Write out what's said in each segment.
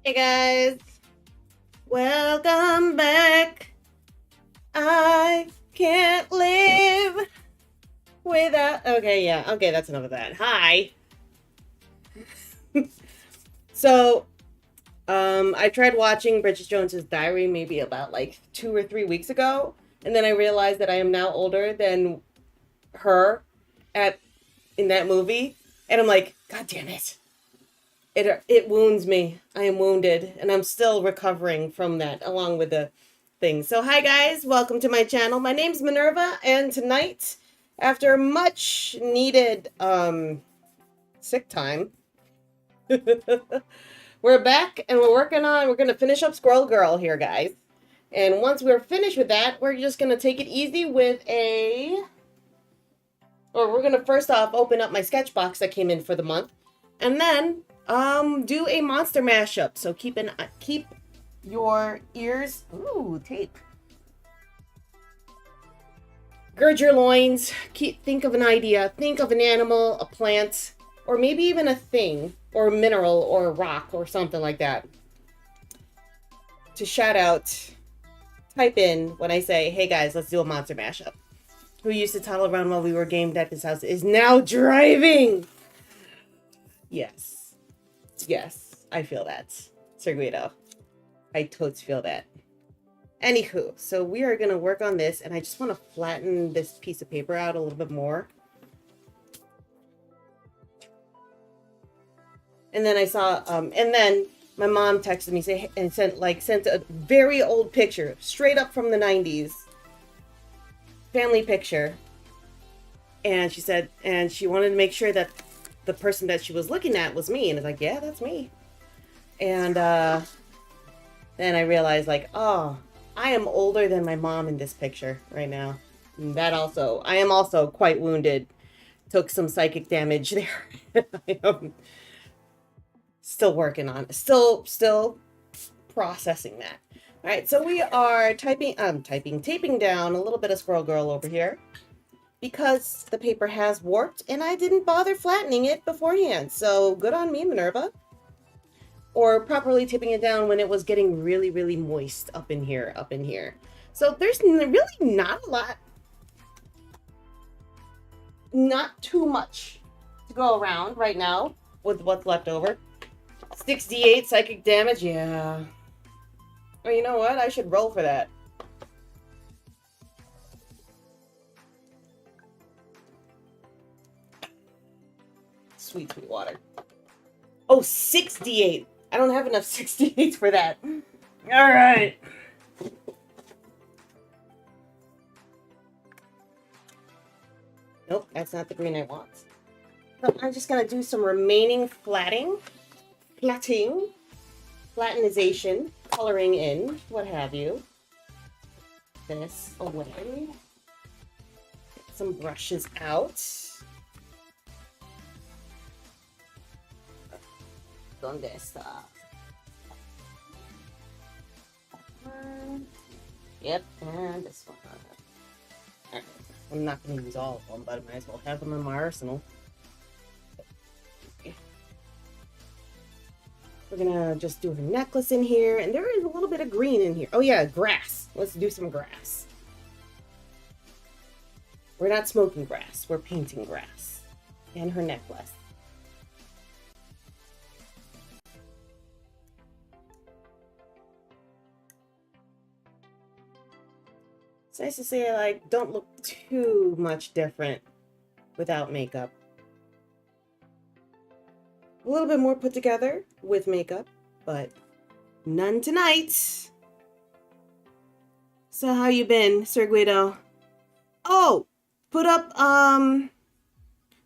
Hey guys, welcome back. I can't live without. Okay, yeah, okay, that's enough of that. Hi. So, I tried watching Bridget Jones's Diary maybe about like 2 or 3 weeks ago, and then I realized that I am now older than her at in that movie, and I'm like, God damn it! It wounds me. I am wounded, and I'm still recovering from that, along with the thing. So, hi guys, welcome to my channel. My name's Minerva, and tonight, after much needed sick time, we're back and we're gonna finish up Squirrel Girl here, guys. And once we're finished with that, we're just gonna take it easy with we're gonna first off open up my sketch box that came in for the month, and then do a monster mashup. So keep your ears. Ooh, tape. Gird your loins. Think of an idea. Think of an animal, a plant, or maybe even a thing, or a mineral, or a rock, or something like that. To shout out, type in when I say, hey guys, let's do a monster mashup. Who used to toddle around while we were gamed at this house is now driving. Yes. Yes, I feel that. Sir Guido. I totes feel that. Anywho, so we are going to work on this, and I just want to flatten this piece of paper out a little bit more. And then I saw, and then my mom texted me sent a very old picture, straight up from the 90s, family picture. And she said, and she wanted to make sure that the person that she was looking at was me. And it's like, yeah, that's me. And then I realized, like, oh, I am older than my mom in this picture right now. And that also, I am also quite wounded. Took some psychic damage there. I am still working on it. Still processing that. All right, so we are taping down a little bit of Squirrel Girl over here because the paper has warped and I didn't bother flattening it beforehand. So good on me, Minerva. Or properly tipping it down when it was getting really, really moist up in here. So there's really not a lot, not too much to go around right now with what's left over. 68 psychic damage, yeah. Well, you know what? I should roll for that. Sweet, sweet water. Oh, 68. I don't have enough 68s for that. All right. Nope, that's not the green I want. So I'm just going to do some remaining flattenization, coloring in, what have you. This away. Get some brushes out. ¿Dónde está? Yep, and this one. Alright, I'm not going to use all of them, but I might as well have them in my arsenal. Okay. We're going to just do a necklace in here, and there is a little bit of green in here. Oh yeah, grass. Let's do some grass. We're not smoking grass, we're painting grass. And her necklace. It's nice to say I don't look too much different without makeup. A little bit more put together with makeup, but none tonight. So how you been, Sir Guido? Oh, put up,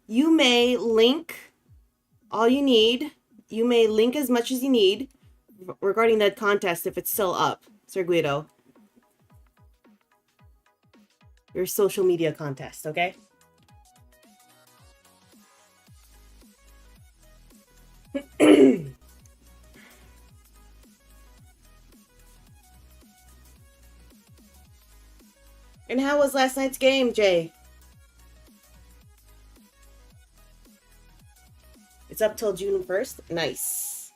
you may link all you need. You may link as much as you need regarding that contest if it's still up, Sir Guido. Your social media contest, okay? And how was last night's game, Jay? It's up till June 1st? Nice.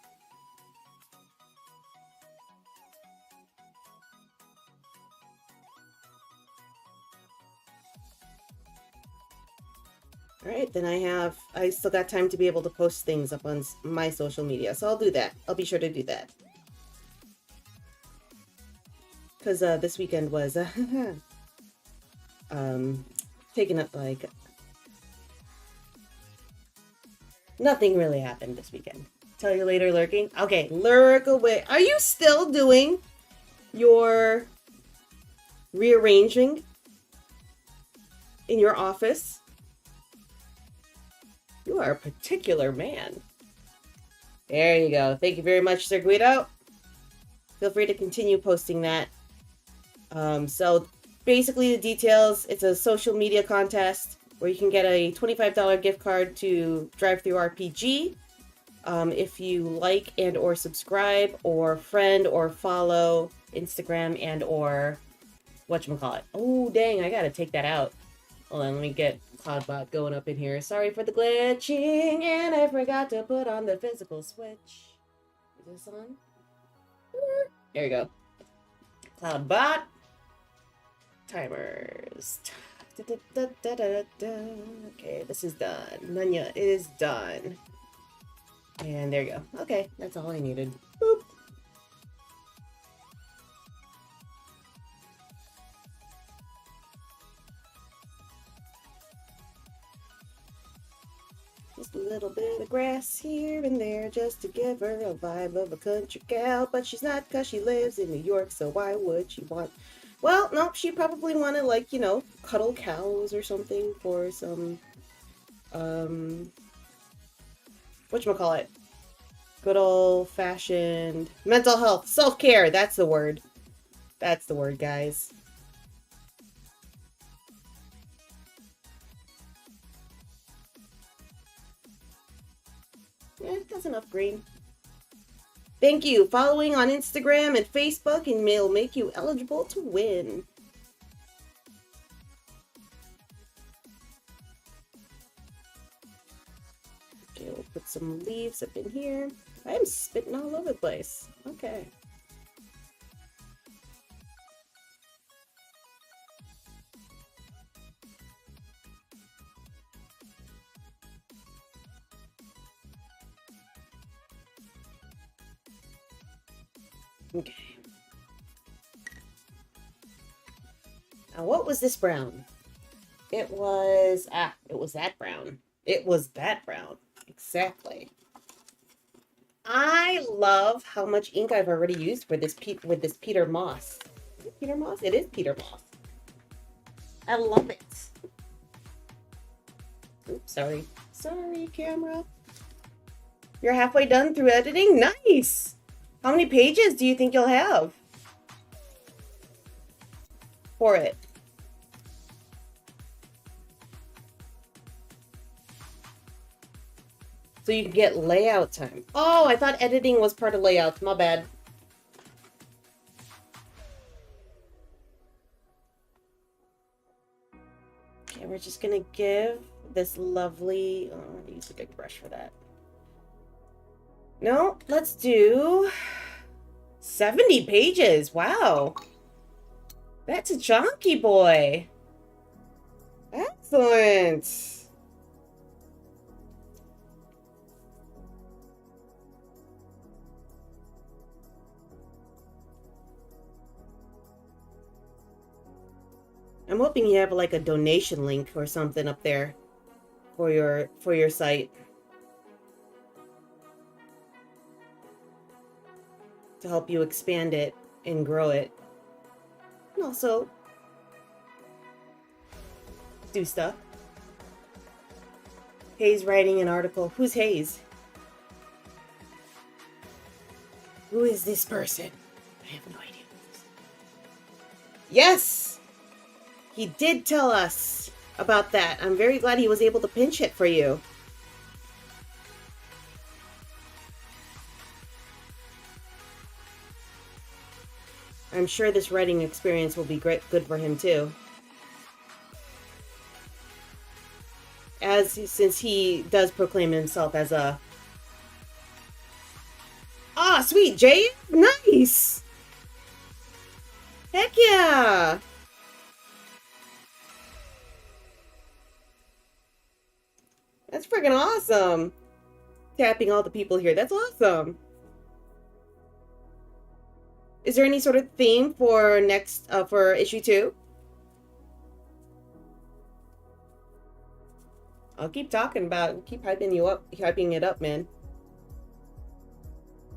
right, then I still got time to be able to post things up on my social media. So I'll do that. I'll be sure to do that. Because this weekend was taking up like nothing really happened this weekend. Tell you later, lurking. Okay, lurk away. Are you still doing your rearranging in your office? You are a particular man. There you go. Thank you very much, Sir Guido. Feel free to continue posting that. So basically the details, it's a social media contest where you can get a $25 gift card to Drive-Thru RPG. If you like and or subscribe or friend or follow Instagram and or whatchamacallit. Oh, dang, I gotta take that out. Hold on, let me get Cloudbot going up in here. Sorry for the glitching, and I forgot to put on the physical switch. Is this on? There you go. Cloudbot. Timers. Okay, this is done. Nunya is done. And there you go. Okay, that's all I needed. Boop. Just a little bit of grass here and there just to give her a vibe of a country gal. But she's not because she lives in New York, so why would she want... Well, no, she probably wanted, like, you know, cuddle cows or something for some, whatchamacallit? Good old-fashioned mental health, self-care, that's the word. That's the word, guys. That's enough green. Thank you. Following on Instagram and Facebook, and it'll make you eligible to win. Okay, we'll put some leaves up in here. I'm spitting all over the place. Okay. Okay. Now, what was this brown? It was that brown. It was that brown. Exactly. I love how much ink I've already used for this with this Peter Moss. Is it Peter Moss? It is Peter Moss. I love it. Oops, sorry. Sorry, camera. You're halfway done through editing? Nice! How many pages do you think you'll have for it? So you can get layout time. Oh, I thought editing was part of layout. My bad. Okay, we're just gonna give this lovely... Oh, I'm gonna use a big brush for that. No, let's do 70 pages. Wow. That's a chunky boy. Excellent. I'm hoping you have like a donation link or something up there for your site to help you expand it and grow it. And also do stuff. Hayes writing an article. Who's Hayes? Who is this person? I have no idea. Yes! He did tell us about that. I'm very glad he was able to pinch it for you. I'm sure this writing experience will be good for him too. Since he does proclaim himself as a... Ah, sweet, Jay! Nice! Heck yeah! That's freaking awesome. Tapping all the people here. That's awesome. Is there any sort of theme for next for issue 2? I'll keep talking about, keep hyping it up, man.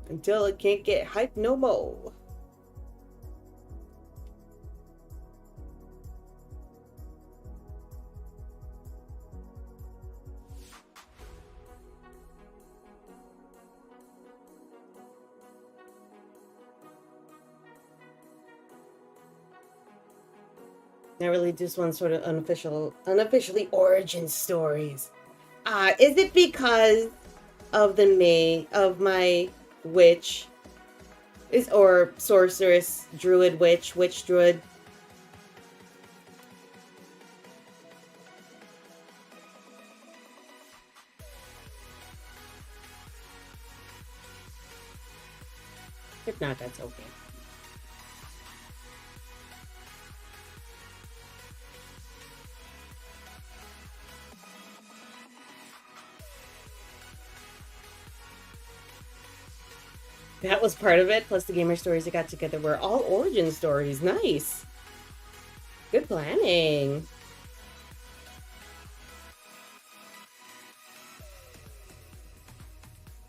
Until it can't get hyped no more. I really just want sort of unofficially origin stories. Is it because of my witch or sorceress, druid, witch druid? If not, that's okay. That was part of it, plus the gamer stories that got together were all origin stories. Nice. Good planning.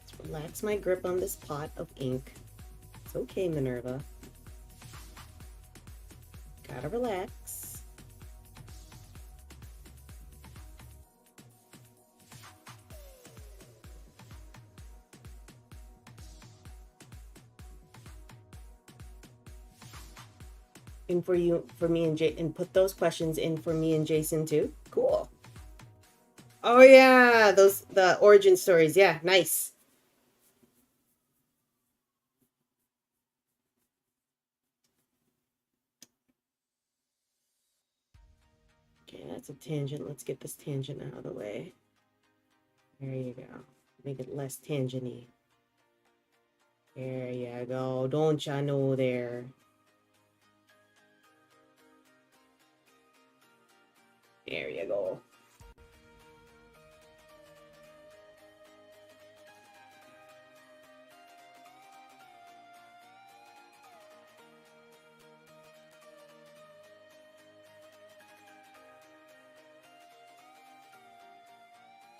Let's relax my grip on this pot of ink. It's okay, Minerva. Gotta relax. And for me and Jay, and put those questions in for me and Jason too. Cool. Oh yeah, the origin stories. Yeah, nice. Okay, that's a tangent. Let's get this tangent out of the way. There you go. Make it less tangenty. There you go. Don't ya know there? There you go.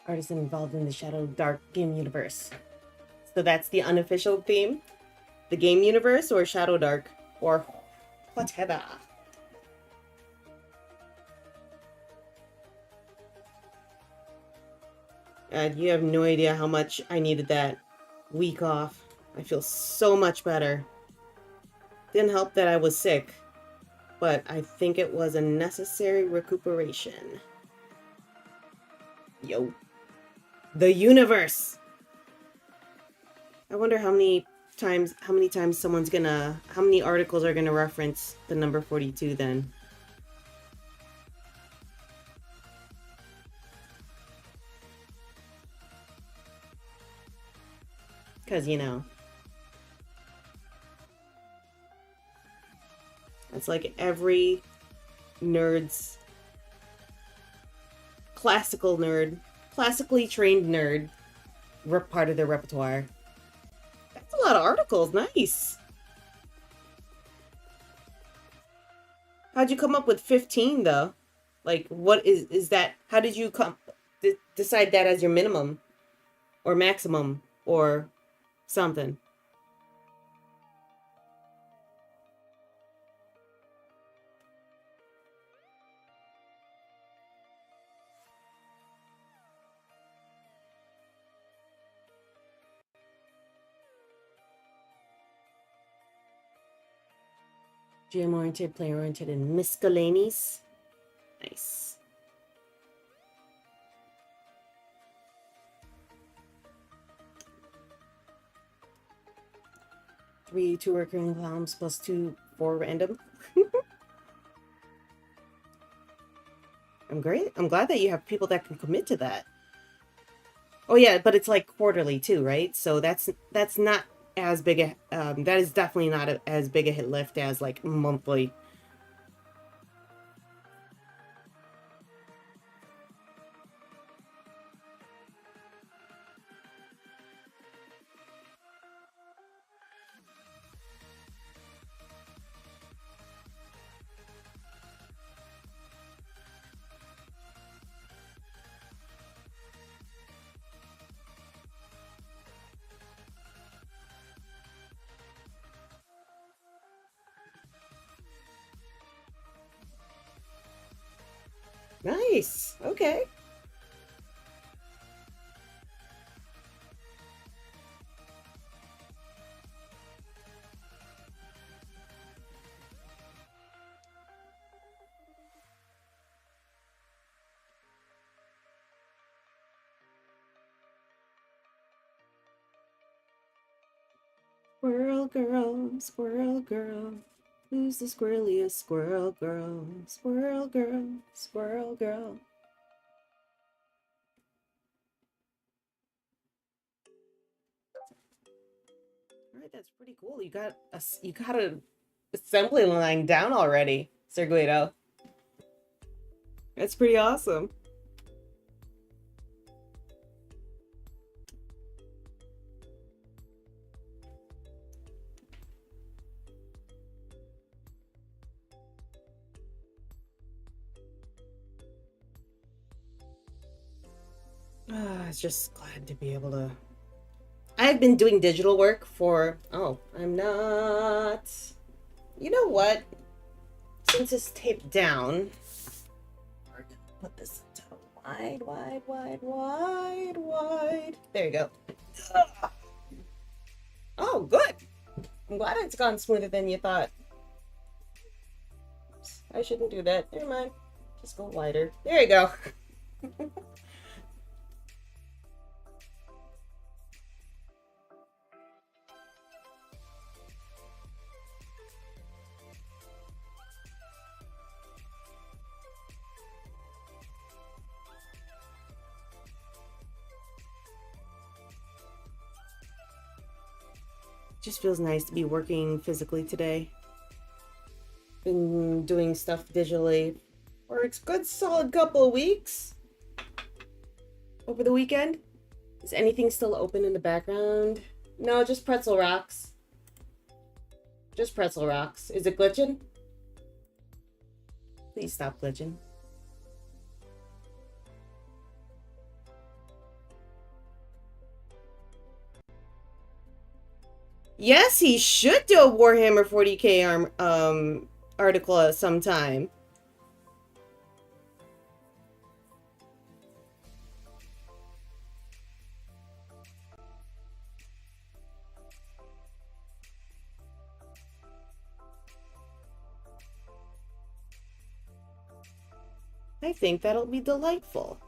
Artisan involved in the Shadow Dark game universe. So that's the unofficial theme? The game universe or Shadow Dark? Or whatever. You have no idea how much I needed that week off. I feel so much better. Didn't help that I was sick, but I think it was a necessary recuperation. Yo. The universe! I wonder how many times someone's gonna, how many articles are gonna reference the number 42 then. Because, you know, it's like every nerd's classically trained nerd, part of their repertoire. That's a lot of articles. Nice. How'd you come up with 15 though? Like, what is that? How did you decide that as your minimum or maximum or something? GM-oriented, player-oriented, and miscellaneous. Nice. Two recurring columns plus 2 for random. I'm glad that you have people that can commit to that. Oh yeah, but it's like quarterly too, right? So that's not as big a that is definitely not as big a hit lift as like monthly. Nice. Okay. Squirrel girl, squirrel girl. Who's the squirreliest squirrel girl? Squirrel girl, squirrel girl. All right, that's pretty cool. You got a assembly line down already, Sir Guido. That's pretty awesome. I was just glad to be able to. I've been doing digital work for. Oh, I'm not. You know what? Since it's taped down, we're gonna put this into wide, wide, wide, wide, wide. There you go. Ugh. Oh, good. I'm glad it's gone smoother than you thought. Oops, I shouldn't do that. Never mind. Just go wider. There you go. Just feels nice to be working physically today. Been doing stuff digitally for a good solid couple of weeks. Over the weekend. Is anything still open in the background? No, just pretzel rocks. Just pretzel rocks. Is it glitching? Please stop glitching. Yes, he should do a Warhammer 40k article at some time. I think that'll be delightful.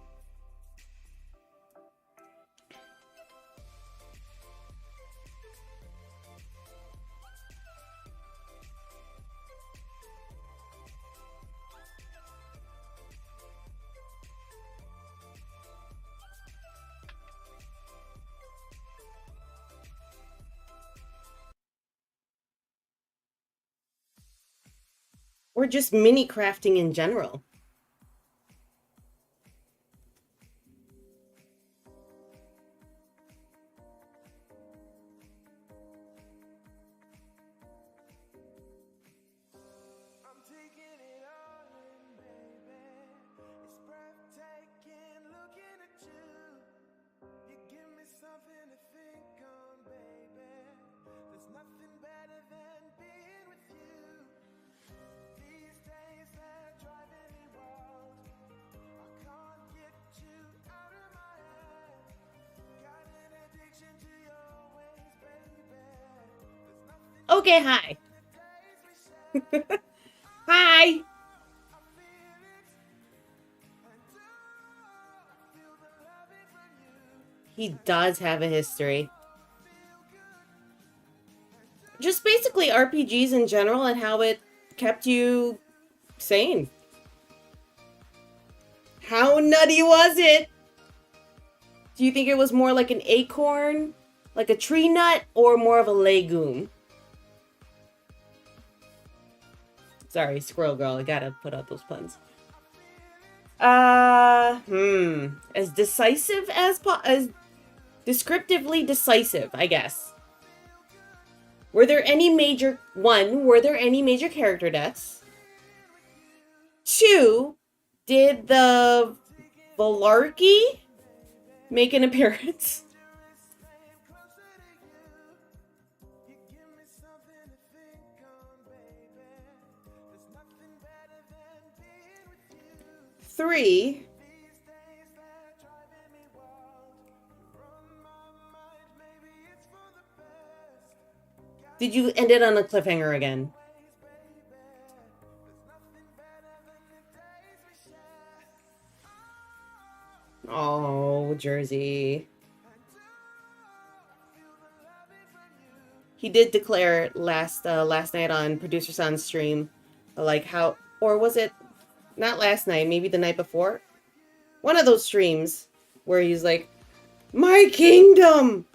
Or just mini crafting in general. Okay, hi. Hi. He does have a history. Just basically RPGs in general and how it kept you sane. How nutty was it? Do you think it was more like an acorn, like a tree nut, or more of a legume? Sorry, squirrel girl, I gotta put out those puns. As decisive as descriptively decisive, I guess. Were there any major character deaths? 2, did the Valarki make an appearance? 3. Did you end it on a cliffhanger again? Oh, Jersey. He did declare last night on Producer Son's stream, like how, or was it not last night, maybe the night before? One of those streams where he's like, "My kingdom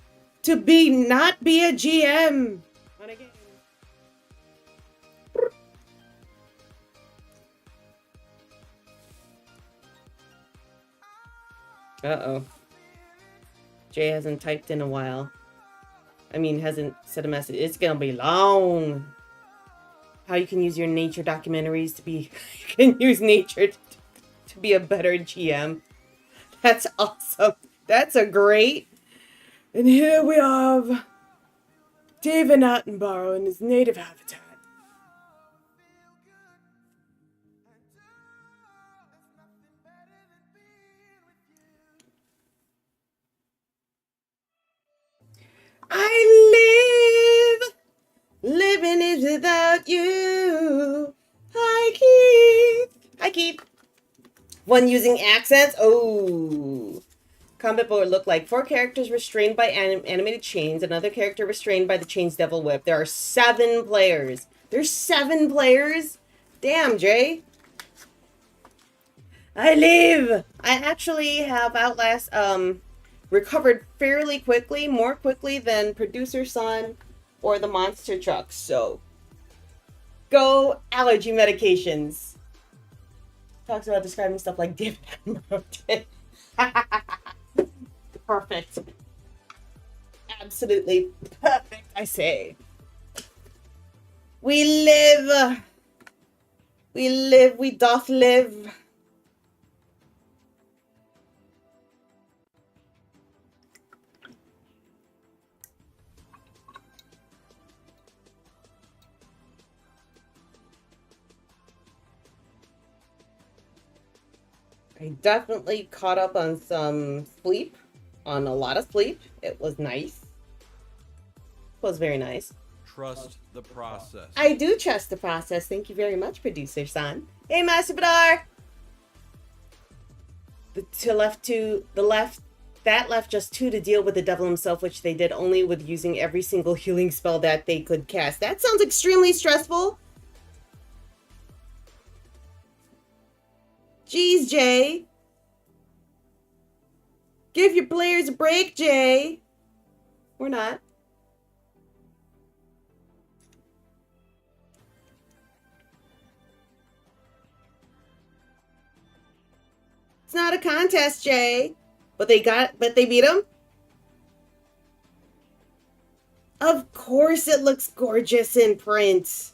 to be not be a GM on a game." Uh-oh. Jay hasn't typed in a while. I mean, hasn't said a message. It's gonna be long. How you can use your nature documentaries to be... you can use nature to be a better GM. That's awesome. That's a great... And here we have David Attenborough in his native habitat. I live, living is without you. Hi, Keith. Hi, Keith. One using accents. Oh. Combat board look like 4 characters restrained by animated chains. Another character restrained by the chains devil whip. There are 7 players. There's 7 players? Damn, Jay. I live. I actually have Outlast, recovered fairly quickly, more quickly than Producer Son or the monster truck. So, go allergy medications. Talks about describing stuff like David Attenborough did. Perfect. Absolutely perfect, I say. We live. We live, we doth live. I definitely caught up on some sleep, on a lot of sleep. It was nice. It was very nice. Trust the process. I do trust the process. Thank you very much, Producer Son. Hey, Master Badar! That left just 2 to deal with the devil himself, which they did only with using every single healing spell that they could cast. That sounds extremely stressful. Jeez, Jay. Give your players a break, Jay. Or not. It's not a contest, Jay. But they beat him? Of course it looks gorgeous in print.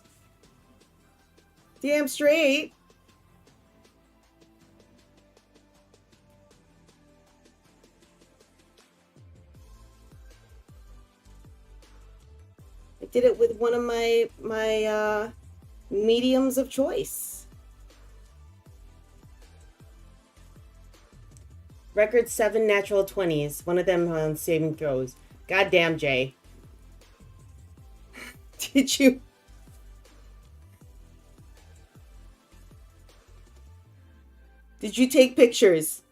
Damn straight. I did it with one of my mediums of choice. Record 7 natural 20s. One of them on saving throws. Goddamn, Jay. Did you? Did you take pictures?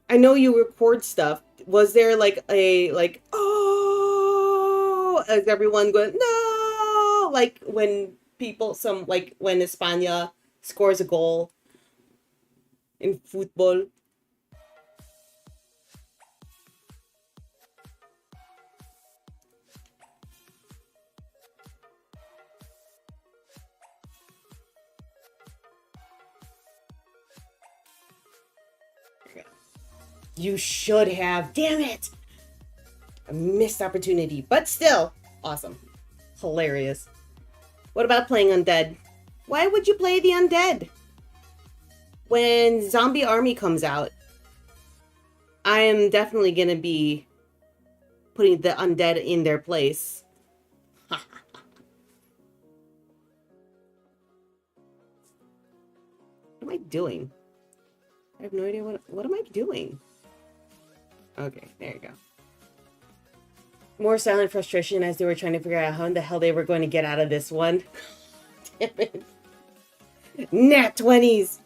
I know you record stuff. Was there like a oh, as everyone goes no, like when people when España scores a goal in football? You should have. Damn it! A missed opportunity, but still awesome, hilarious. What about playing undead? Why would you play the undead? When Zombie Army comes out, I am definitely gonna be putting the undead in their place. am I doing? I have no idea what am I doing? Okay, there you go. More silent frustration as they were trying to figure out how in the hell they were going to get out of this one. Damn it. Nat 20s!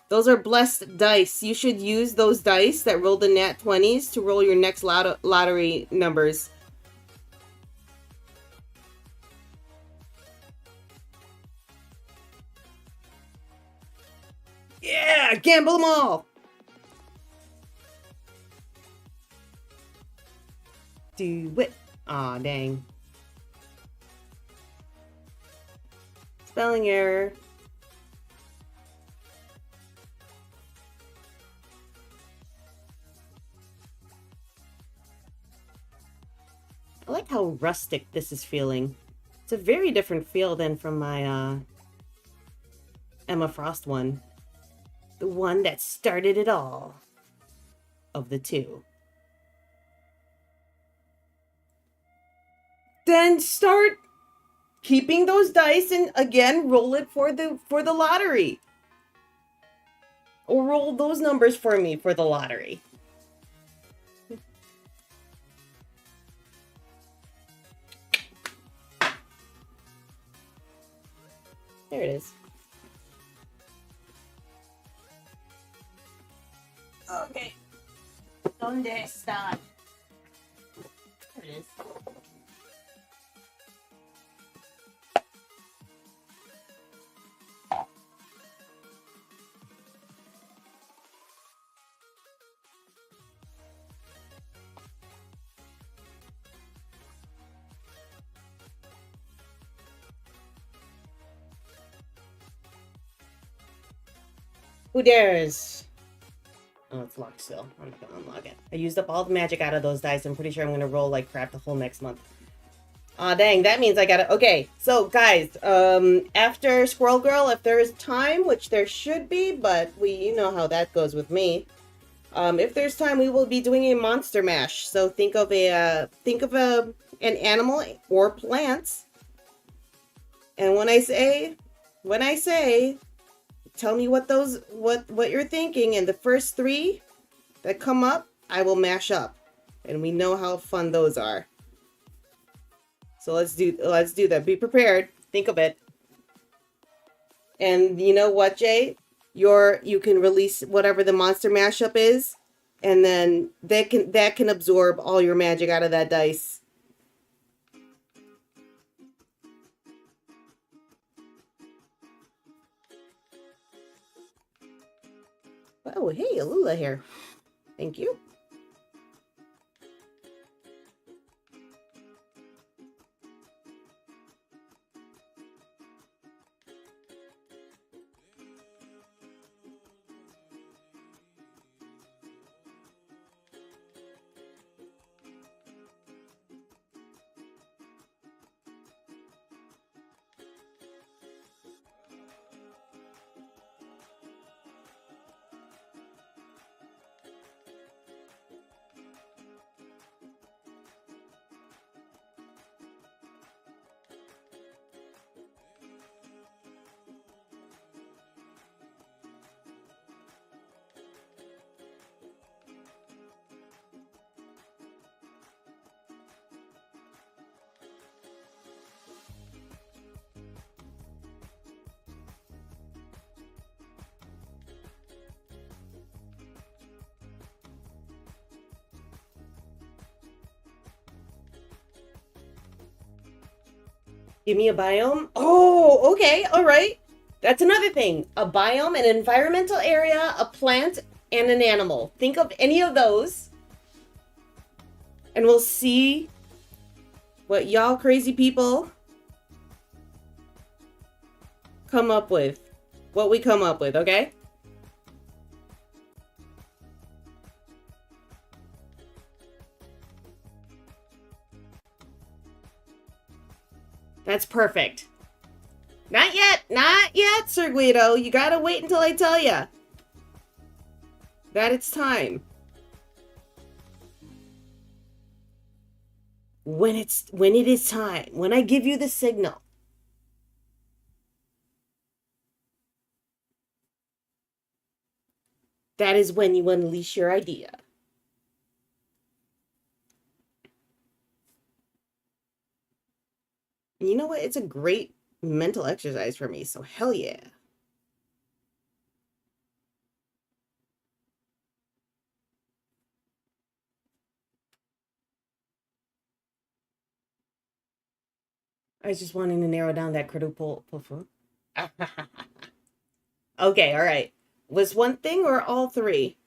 Those are blessed dice. You should use those dice that roll the nat 20s to roll your next lottery numbers. Yeah! Gamble them all! Do it. Aw, dang. Spelling error. I like how rustic this is feeling. It's a very different feel than from my Emma Frost one. The one that started it all. Of the two. Then start keeping those dice and again roll it for the lottery. Or roll those numbers for me for the lottery. There it is. Okay. ¿Dónde está? There it is. Who dares? Oh, it's locked still. I'm not gonna unlock it. I used up all the magic out of those dice. I'm pretty sure I'm gonna roll like crap the whole next month. Aw, dang, that means I gotta... Okay, so guys, after Squirrel Girl, if there is time, which there should be, but you know how that goes with me. If there's time, we will be doing a monster mash. So think of an animal or plants. And when I say, tell me what you're thinking, and the first 3 that come up, I will mash up. And we know how fun those are. So let's do that. Be prepared. Think of it. And you know what, Jay? You can release whatever the monster mashup is, and then that can absorb all your magic out of that dice. Oh, hey, Alula here. Thank you. Give me a biome? Oh, okay, all right. That's another thing. A biome, an environmental area, a plant, and an animal. Think of any of those. And we'll see what y'all crazy people come up with. What we come up with, okay? That's perfect. Not yet, Sir Guido. You gotta wait until I tell ya that it's time. When it is time, when I give you the signal, That is when you unleash your idea. And you know what? It's a great mental exercise for me, so hell yeah. I was just wanting to narrow down that quadruple. Okay, all right. Was one thing or all three?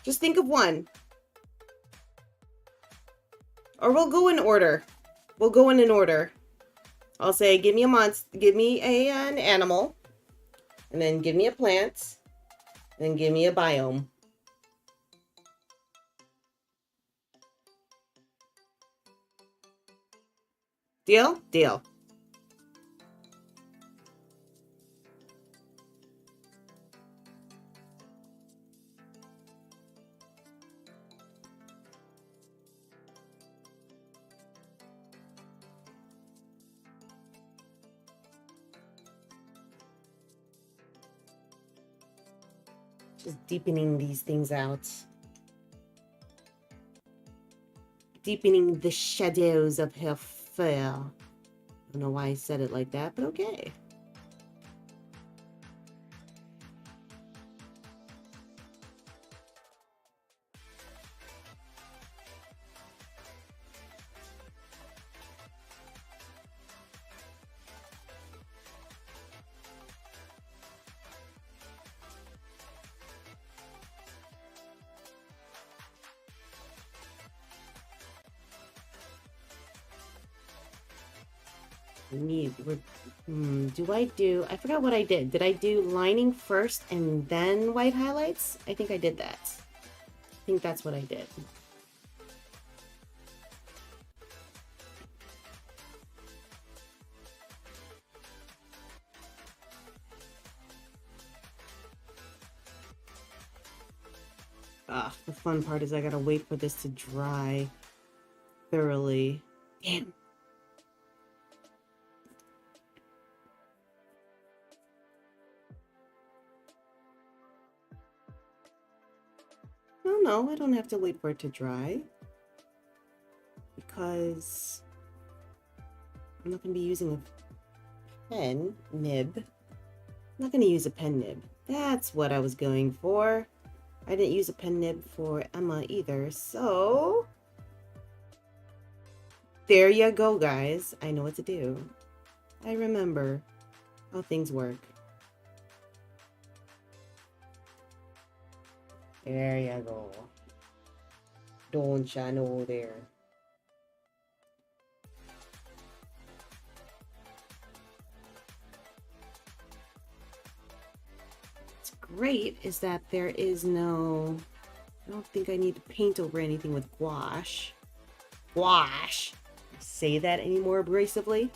Just think of one. Or we'll go in order. We'll go in an order. I'll say, give me a monster, give me an animal, and then give me a plant, and then give me a biome. Deal? Deal. Just deepening these things out. Deepening the shadows of her fur. I don't know why I said it like that, but okay. I forgot what I did. Did I do lining first and then white highlights? I think I did that. I think that's what I did. The fun part is I gotta wait for this to dry thoroughly. Damn. No, I don't have to wait for it to dry. Because I'm not going to be using a pen nib. I'm not going to use a pen nib. That's what I was going for. I didn't use a pen nib for Emma either, so... There you go, guys. I know what to do. I remember how things work. There you go. Don't ya know there. What's great is that there is no... I don't think I need to paint over anything with gouache. Gouache! Say that any more abrasively?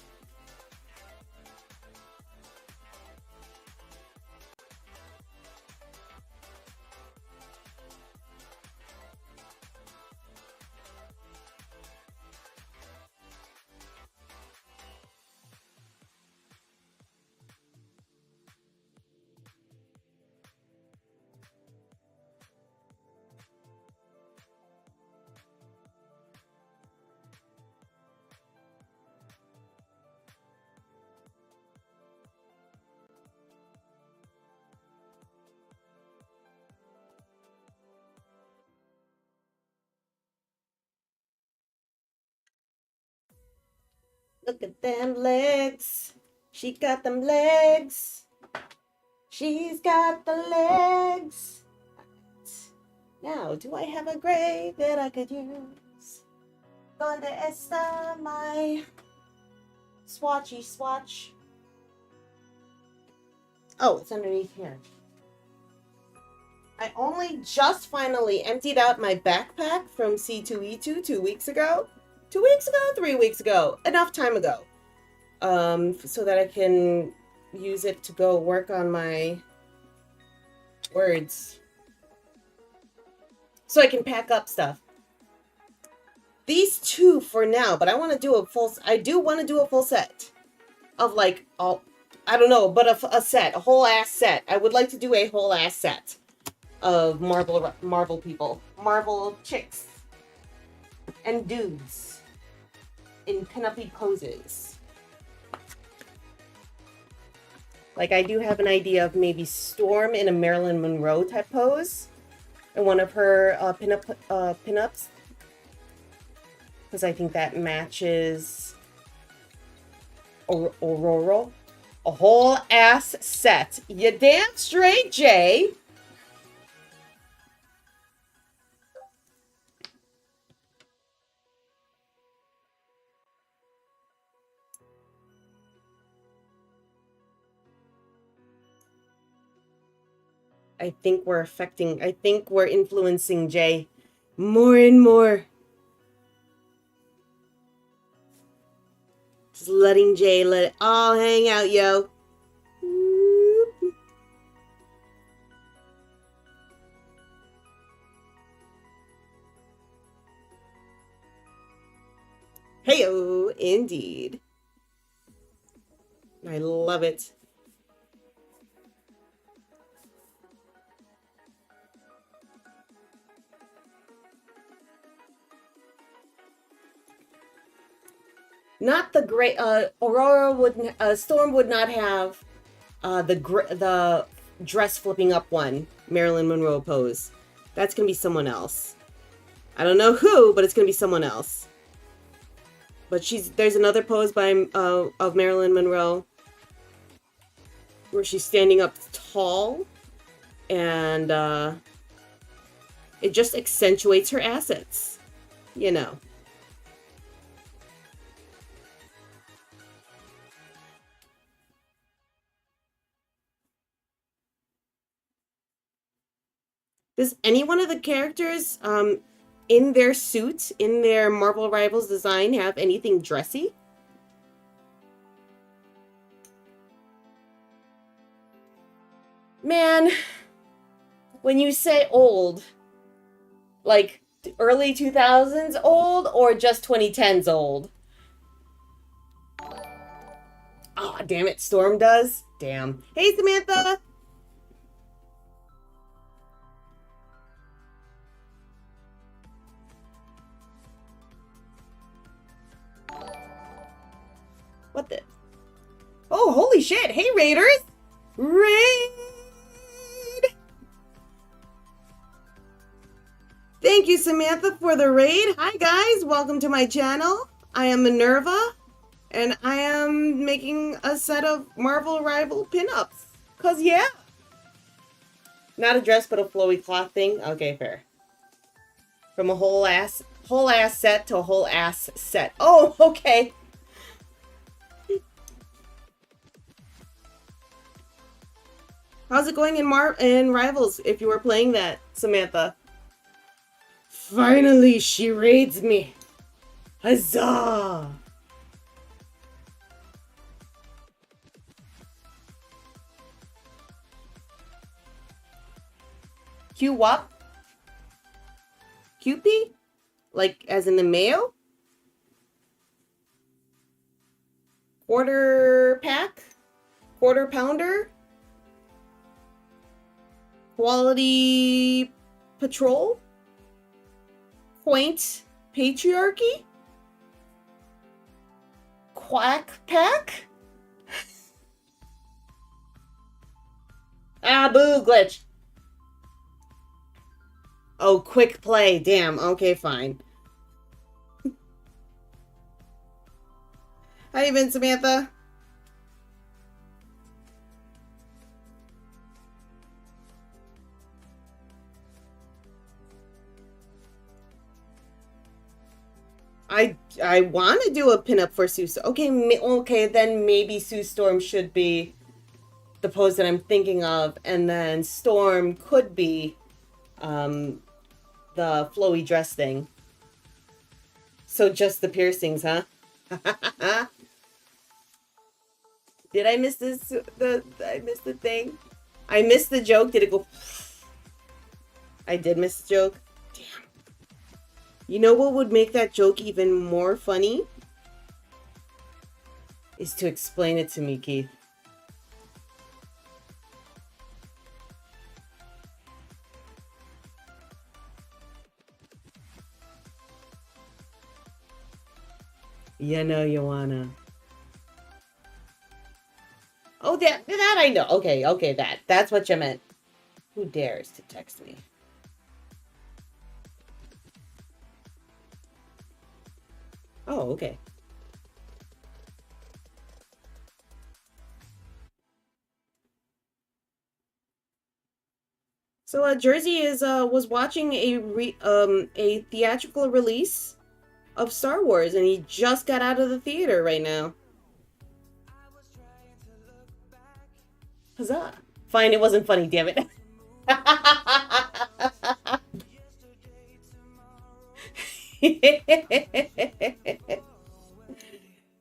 Look at them legs. She got them legs. She's got the legs. Now, do I have a gray that I could use? Donde está my swatchy swatch? Oh, it's underneath here. I only just finally emptied out my backpack from C2E2 2 weeks ago. 2 weeks ago? 3 weeks ago. Enough time ago. So that I can use it to go work on my words. So I can pack up stuff. These two for now, but I want to do a full... I do want to do a full set of, like, all... I don't know, but a set, a whole ass set. I would like to do a whole ass set of Marvel people, Marvel chicks and dudes in pinup-y poses. Like, I do have an idea of maybe Storm in a Marilyn Monroe type pose in one of her pinups. Because I think that matches Aurora. A whole ass set. You damn straight, Jay. I think we're influencing Jay more and more. Just letting Jay let it all hang out, yo. Heyo, indeed. I love it. Not the great. Aurora would. Storm would not have the dress flipping up one Marilyn Monroe pose. That's gonna be someone else. I don't know who, but it's gonna be someone else. But there's another pose by of Marilyn Monroe where she's standing up tall, and it just accentuates her assets, you know. Does any one of the characters in their suit, in their Marvel Rivals design, have anything dressy? Man, when you say old, like early 2000s old or just 2010s old? Oh, damn it, Storm does? Damn. Hey, Samantha! What the? Oh, holy shit! Hey, Raiders! Raid! Thank you, Samantha, for the raid. Hi, guys. Welcome to my channel. I am Minerva, and I am making a set of Marvel Rival pinups. Cause yeah. Not a dress, but a flowy cloth thing. Okay, fair. From a whole ass set to a whole ass set. Oh, okay. How's it going in Rivals if you were playing that, Samantha? Finally, she raids me. Huzzah! Q-Wop? QP? Like, as in the mayo? Quarter pack? Quarter pounder? Quality patrol? Quaint patriarchy? Quack pack? Ah, boo, glitch. Oh, quick play. Damn. Okay, fine. How you been, Samantha? I want to do a pinup for Sue. Okay, then maybe Sue Storm should be the pose that I'm thinking of, and then Storm could be the flowy dress thing. So just the piercings, huh? Did I miss this? I missed the thing. I missed the joke. Did it go? I did miss the joke. Damn. You know what would make that joke even more funny? Is to explain it to me, Keith. You know you wanna. Oh, that I know. Okay, okay, that's what you meant. Who dares to text me? Oh, okay. So Jersey is was watching a theatrical release of Star Wars, and he just got out of the theater right now. Huzzah! Fine, it wasn't funny. Damn it.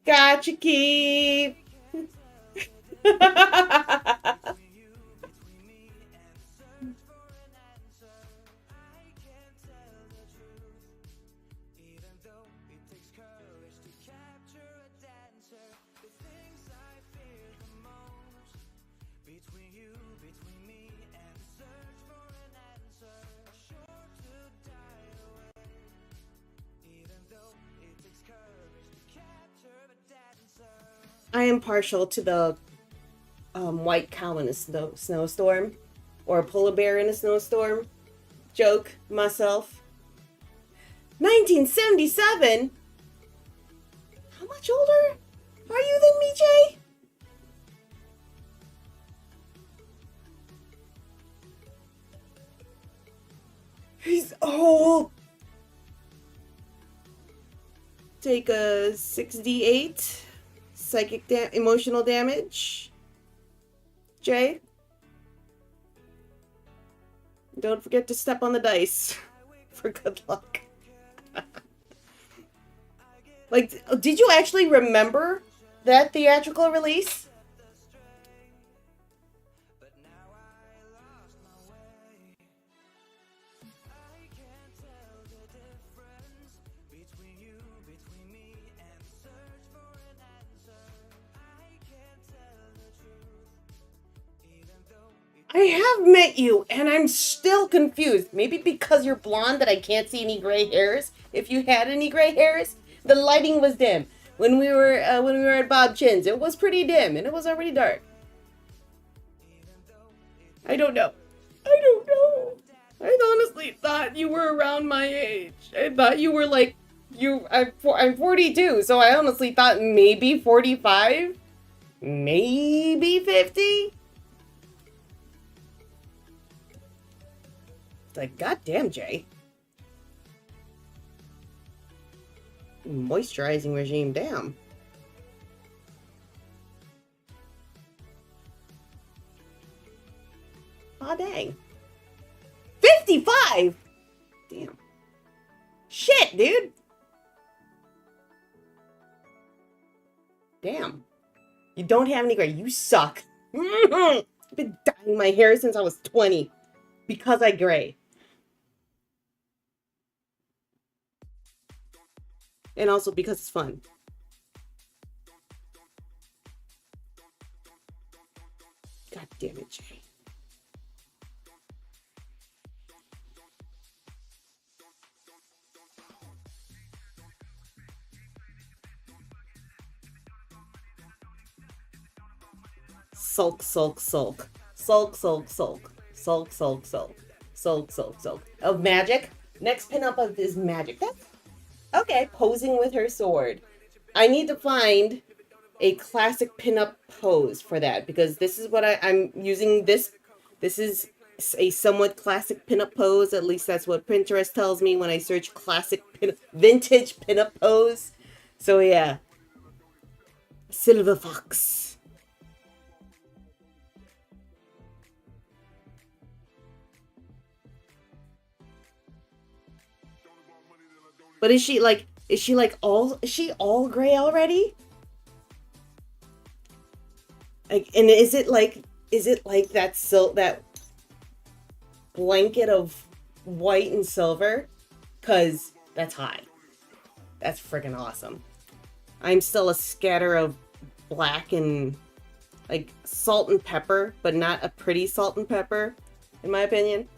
Gotcha, Keith. I am partial to the white cow in a snowstorm, or a polar bear in a snowstorm joke myself. 1977? How much older are you than me, Jay? He's old. Take a 6d8 psychic emotional damage. Jay? Don't forget to step on the dice for good luck. Like, did you actually remember that theatrical release? I have met you, and I'm still confused. Maybe because you're blonde that I can't see any gray hairs. If you had any gray hairs, the lighting was dim. When we were at Bob Chin's, it was pretty dim, and it was already dark. I don't know. I honestly thought you were around my age. I thought you were like I'm 42, so I honestly thought maybe 45, maybe 50. It's like, goddamn, Jay. Moisturizing regime, damn. Aw, dang. 55? Damn. Shit, dude. Damn. You don't have any gray. You suck. I've been dyeing my hair since I was 20. Because I gray. And also because it's fun. God damn it, Jay. Sulk, sulk, sulk. Sulk, sulk, sulk. Sulk, sulk, sulk. Sulk, sulk, sulk. Of magic? Next pinup of is magic. That's okay. Posing with her sword. I need to find a classic pinup pose for that, because this is what I'm using. This is a somewhat classic pinup pose. At least that's what Pinterest tells me when I search classic vintage pinup pose. So yeah. Silver Fox. But is she all gray already? Like, and is it like that blanket of white and silver? 'Cause that's high. That's freaking awesome. I'm still a scatter of black and like salt and pepper, but not a pretty salt and pepper, in my opinion.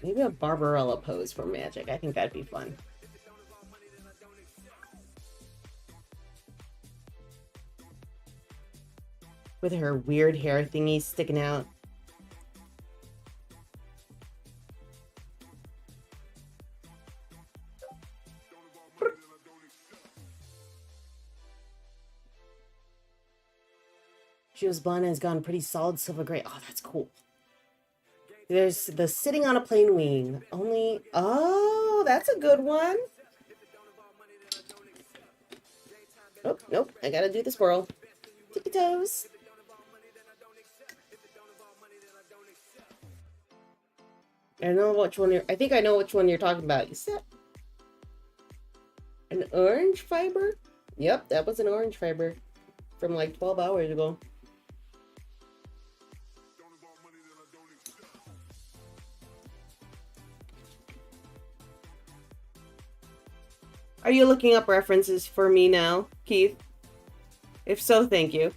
Maybe a Barbarella pose for magic. I think that'd be fun. With her weird hair thingy sticking out. She was blonde and has gone pretty solid silver gray. Oh, that's cool. There's the sitting on a plane wing. Only... Oh, that's a good one. Oh, nope. I gotta do the swirl. Tippy toes. I don't know which one you're... I think I know which one you're talking about. You said... An orange fiber? Yep, that was an orange fiber. From like 12 hours ago. Are you looking up references for me now, Keith? If so, thank you.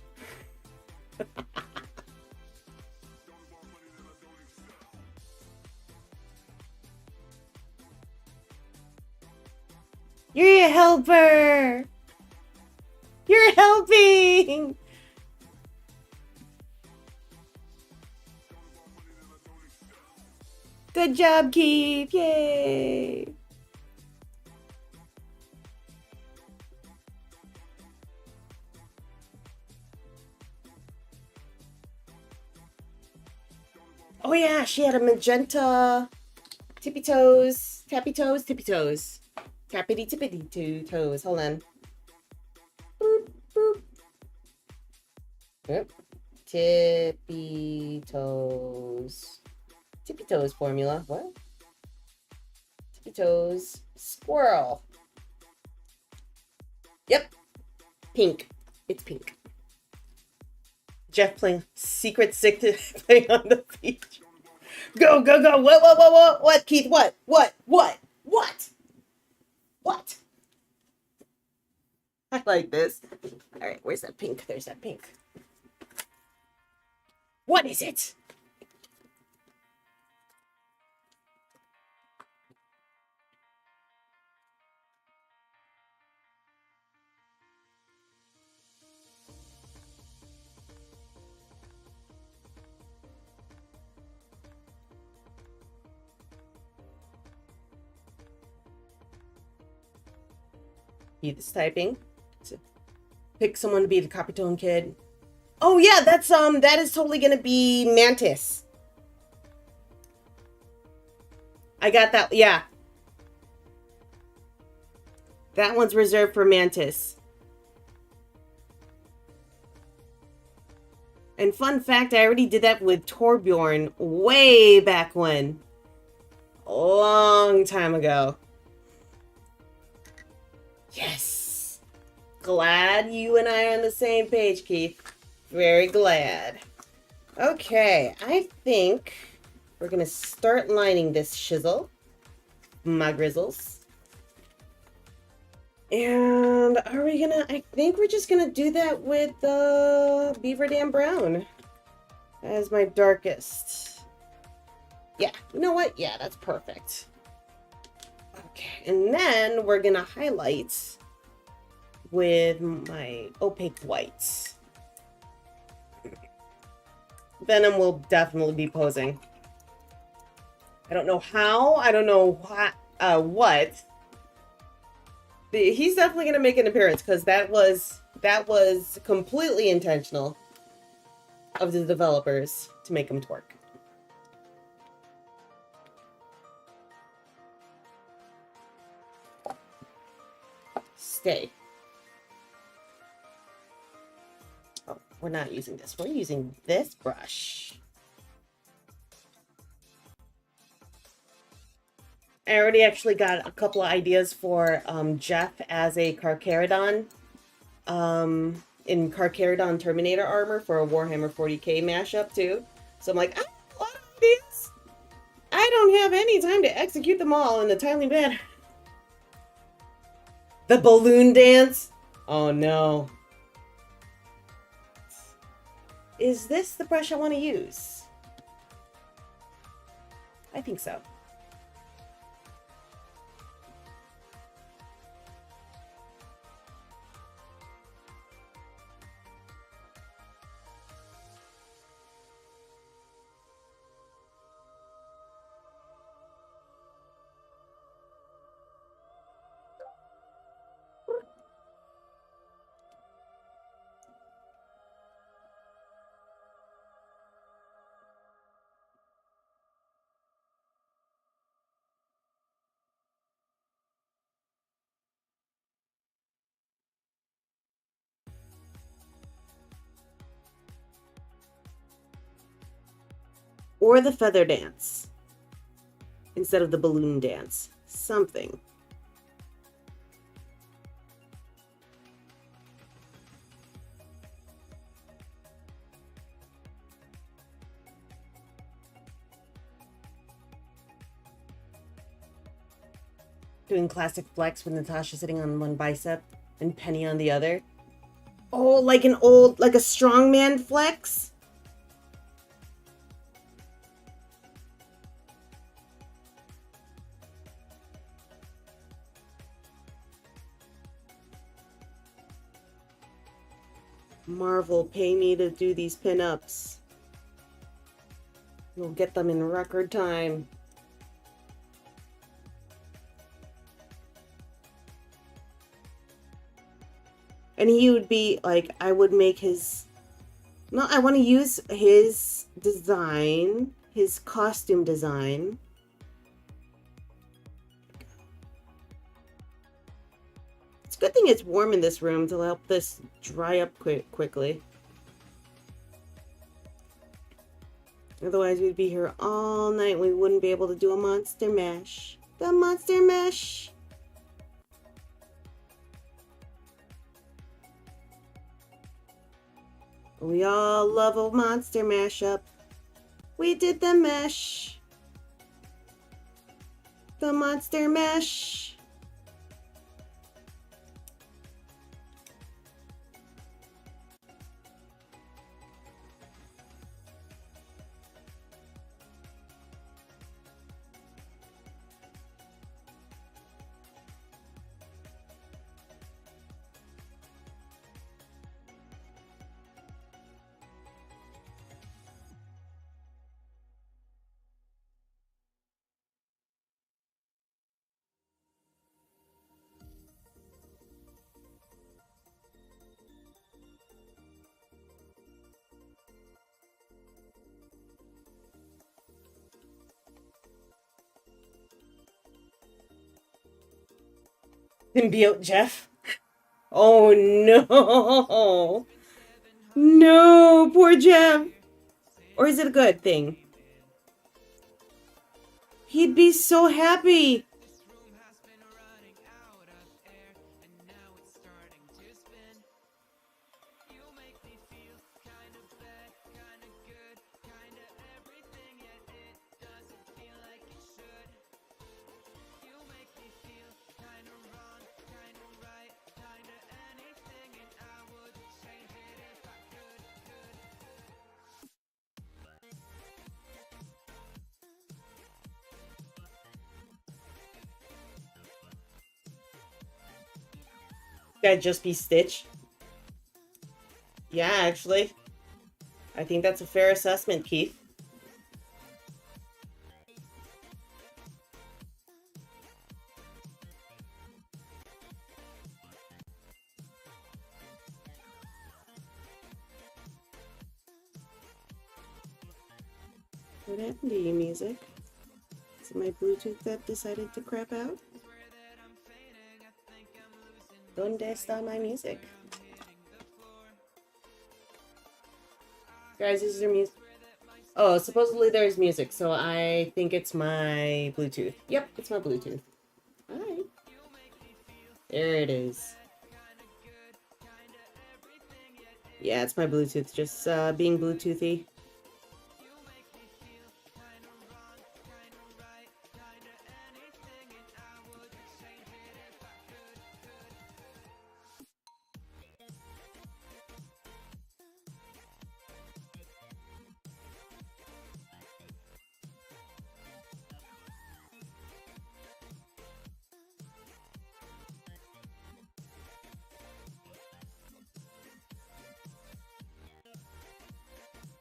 You're a helper! You're helping! Good job, Keith! Yay! Oh yeah, she had a magenta tippy toes, tappy toes, tippy toes. Tappity tippity two toes. Hold on. Boop, boop. Yep. Tippy toes. Tippy toes formula. What? Tippy toes. Squirrel. Yep. Pink. It's pink. Jeff playing secret sick playing on the beach. Go, go, go. What, Keith? What? I like this. All right, where's that pink? There's that pink. What is it? Keith is typing. So pick someone to be the Capitone kid. Oh yeah, that is totally gonna be Mantis. I got that. Yeah, that one's reserved for Mantis. And fun fact, I already did that with Torbjorn way back when. A long time ago. Yes. Glad you and I are on the same page, Keith. Very glad. Okay, I think we're going to start lining this shizzle. My grizzles. And are we gonna... I think we're just gonna do that with the Beaver Dam Brown as my darkest. Yeah, you know what? Yeah, that's perfect. Okay, and then we're gonna highlight with my opaque whites. Venom will definitely be posing. I don't know how, I don't know what. He's definitely going to make an appearance because that was completely intentional of the developers to make him twerk. Stay. Oh, we're not using this. We're using this brush. I already actually got a couple of ideas for Jeff as a Carcharodon in Carcharodon Terminator armor for a Warhammer 40k mashup too. So I'm like, I have a lot of ideas. I don't have any time to execute them all in a timely manner. The balloon dance? Oh no. Is this the brush I want to use? I think so. Or the feather dance instead of the balloon dance. Something. Doing classic flex with Natasha sitting on one bicep and Penny on the other. Oh, like an old, like a strongman flex? Marvel, pay me to do these pinups. We'll get them in record time. And he would be like, I would make his... No, I want to use his design, his costume design. It's a good thing it's warm in this room to help this dry up quickly. Otherwise, we'd be here all night. We wouldn't be able to do a monster mash. The monster mash. We all love a monster mashup. We did the mesh. The monster mash. Symbiote Jeff. Oh no. No, poor Jeff. Or is it a good thing? He'd be so happy. That'd just be Stitch. Yeah, actually. I think that's a fair assessment, Keith. What happened to you, music? Is it my Bluetooth that decided to crap out? ¿Dónde está my music? Guys, is there music? Oh, supposedly there's music, so I think it's my Bluetooth. Yep, it's my Bluetooth. Alright. There it is. Yeah, it's my Bluetooth, just being Bluetoothy.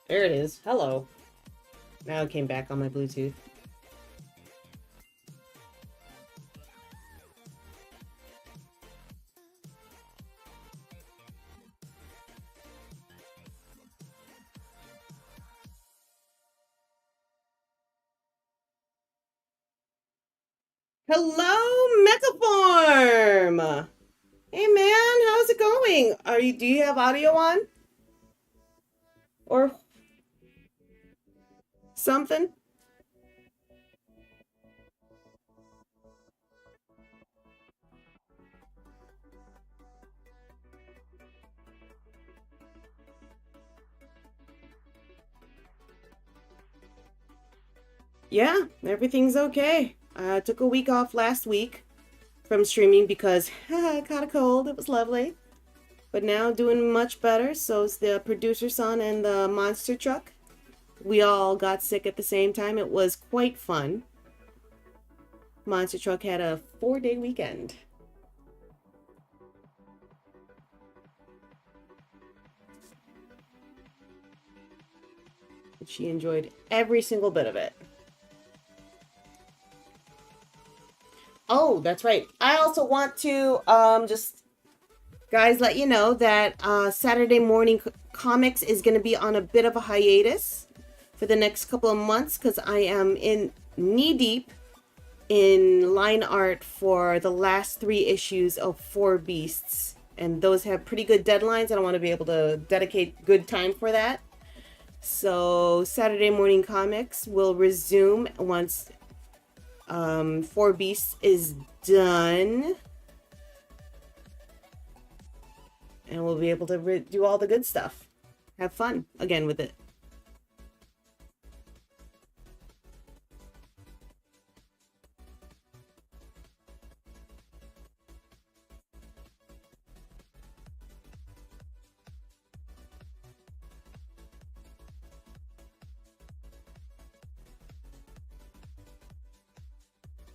There it is. Hello. Now it came back on my Bluetooth. Hello, Metaform! Hey man, how's it going? Do you have audio on? Or something. Yeah, everything's okay. I took a week off last week from streaming because I caught a cold. It was lovely. But now doing much better. So's the producer son and the monster truck. We all got sick at the same time. It was quite fun. Monster truck had a 4-day weekend. She enjoyed every single bit of it. Oh, that's right. I also want to just guys let you know that Saturday morning comics is going to be on a bit of a hiatus for the next couple of months because I am in knee deep in line art for the last 3 issues of Four Beasts, and those have pretty good deadlines. I don't want to be able to dedicate good time for that. So Saturday morning comics will resume once Four Beasts is done, and we'll be able to do all the good stuff. Have fun again with it.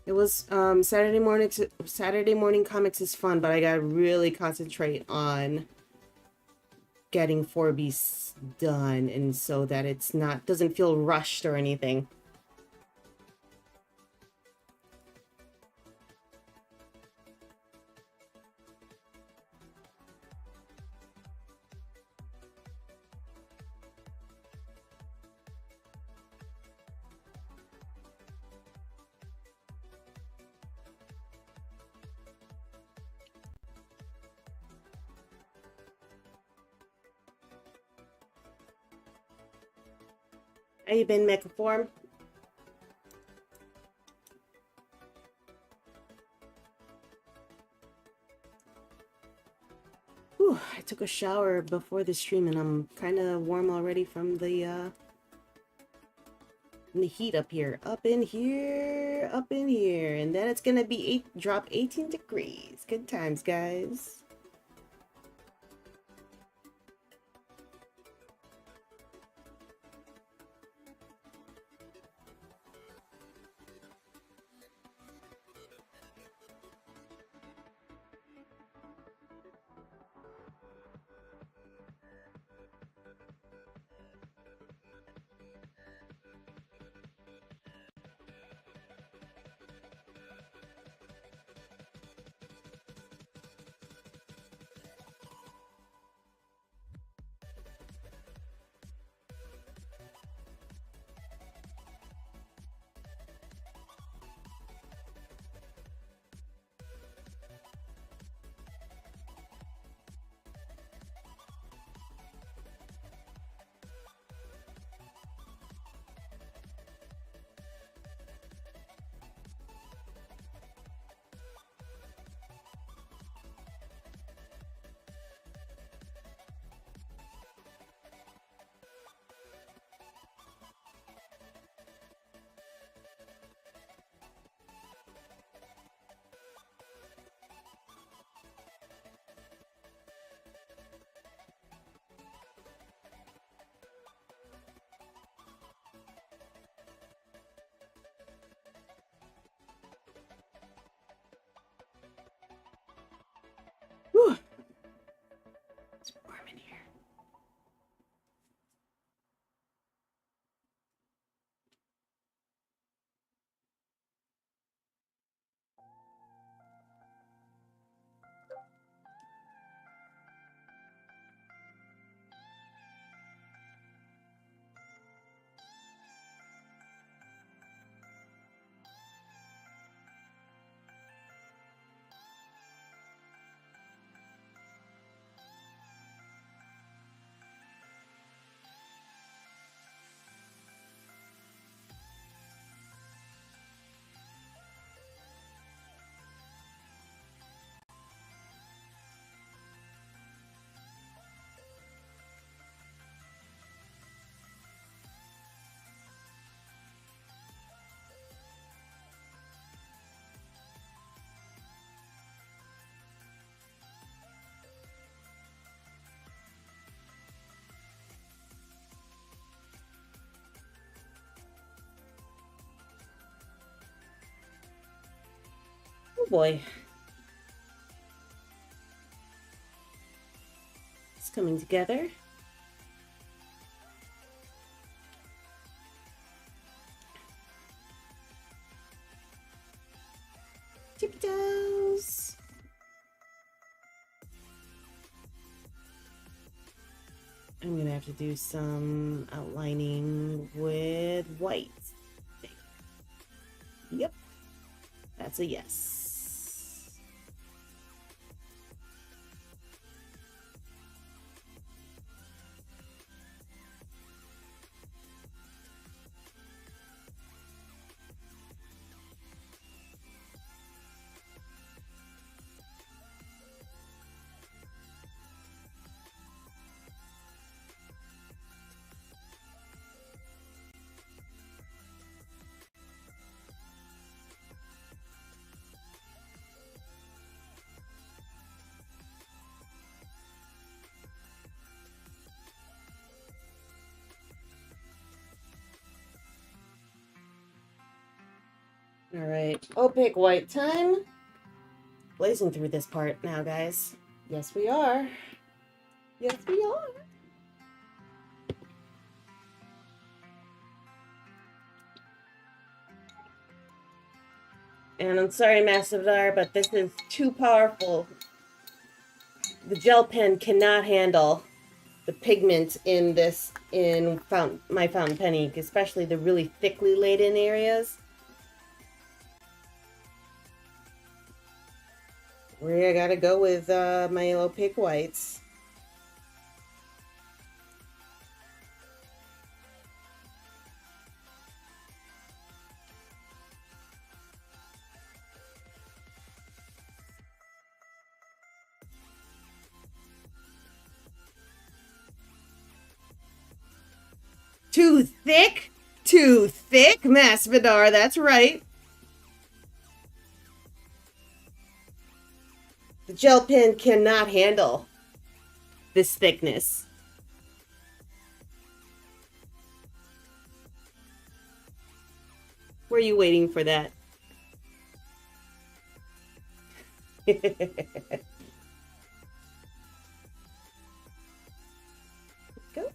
It was Saturday morning. Saturday morning comics is fun, but I gotta really concentrate on getting Four Beasts done, and so that it's not doesn't feel rushed or anything. How you been, Mechaform? Whew, I took a shower before the stream and I'm kind of warm already from the heat up here. Up in here, up in here. And then it's gonna be drop 18 degrees. Good times, guys. boy. It's coming together. Tippy toes. I'm gonna have to do some outlining with white. Yep, that's a yes. All right, opaque white time. Blazing through this part now, guys. Yes, we are. Yes, we are. And I'm sorry, Massivar, but this is too powerful. The gel pen cannot handle the pigment in this, my fountain pen ink, especially the really thickly laden areas. Where I gotta go with my opaque whites. Too thick? Too thick, Masvidar, that's right. The gel pen cannot handle this thickness. Were you waiting for that? Go.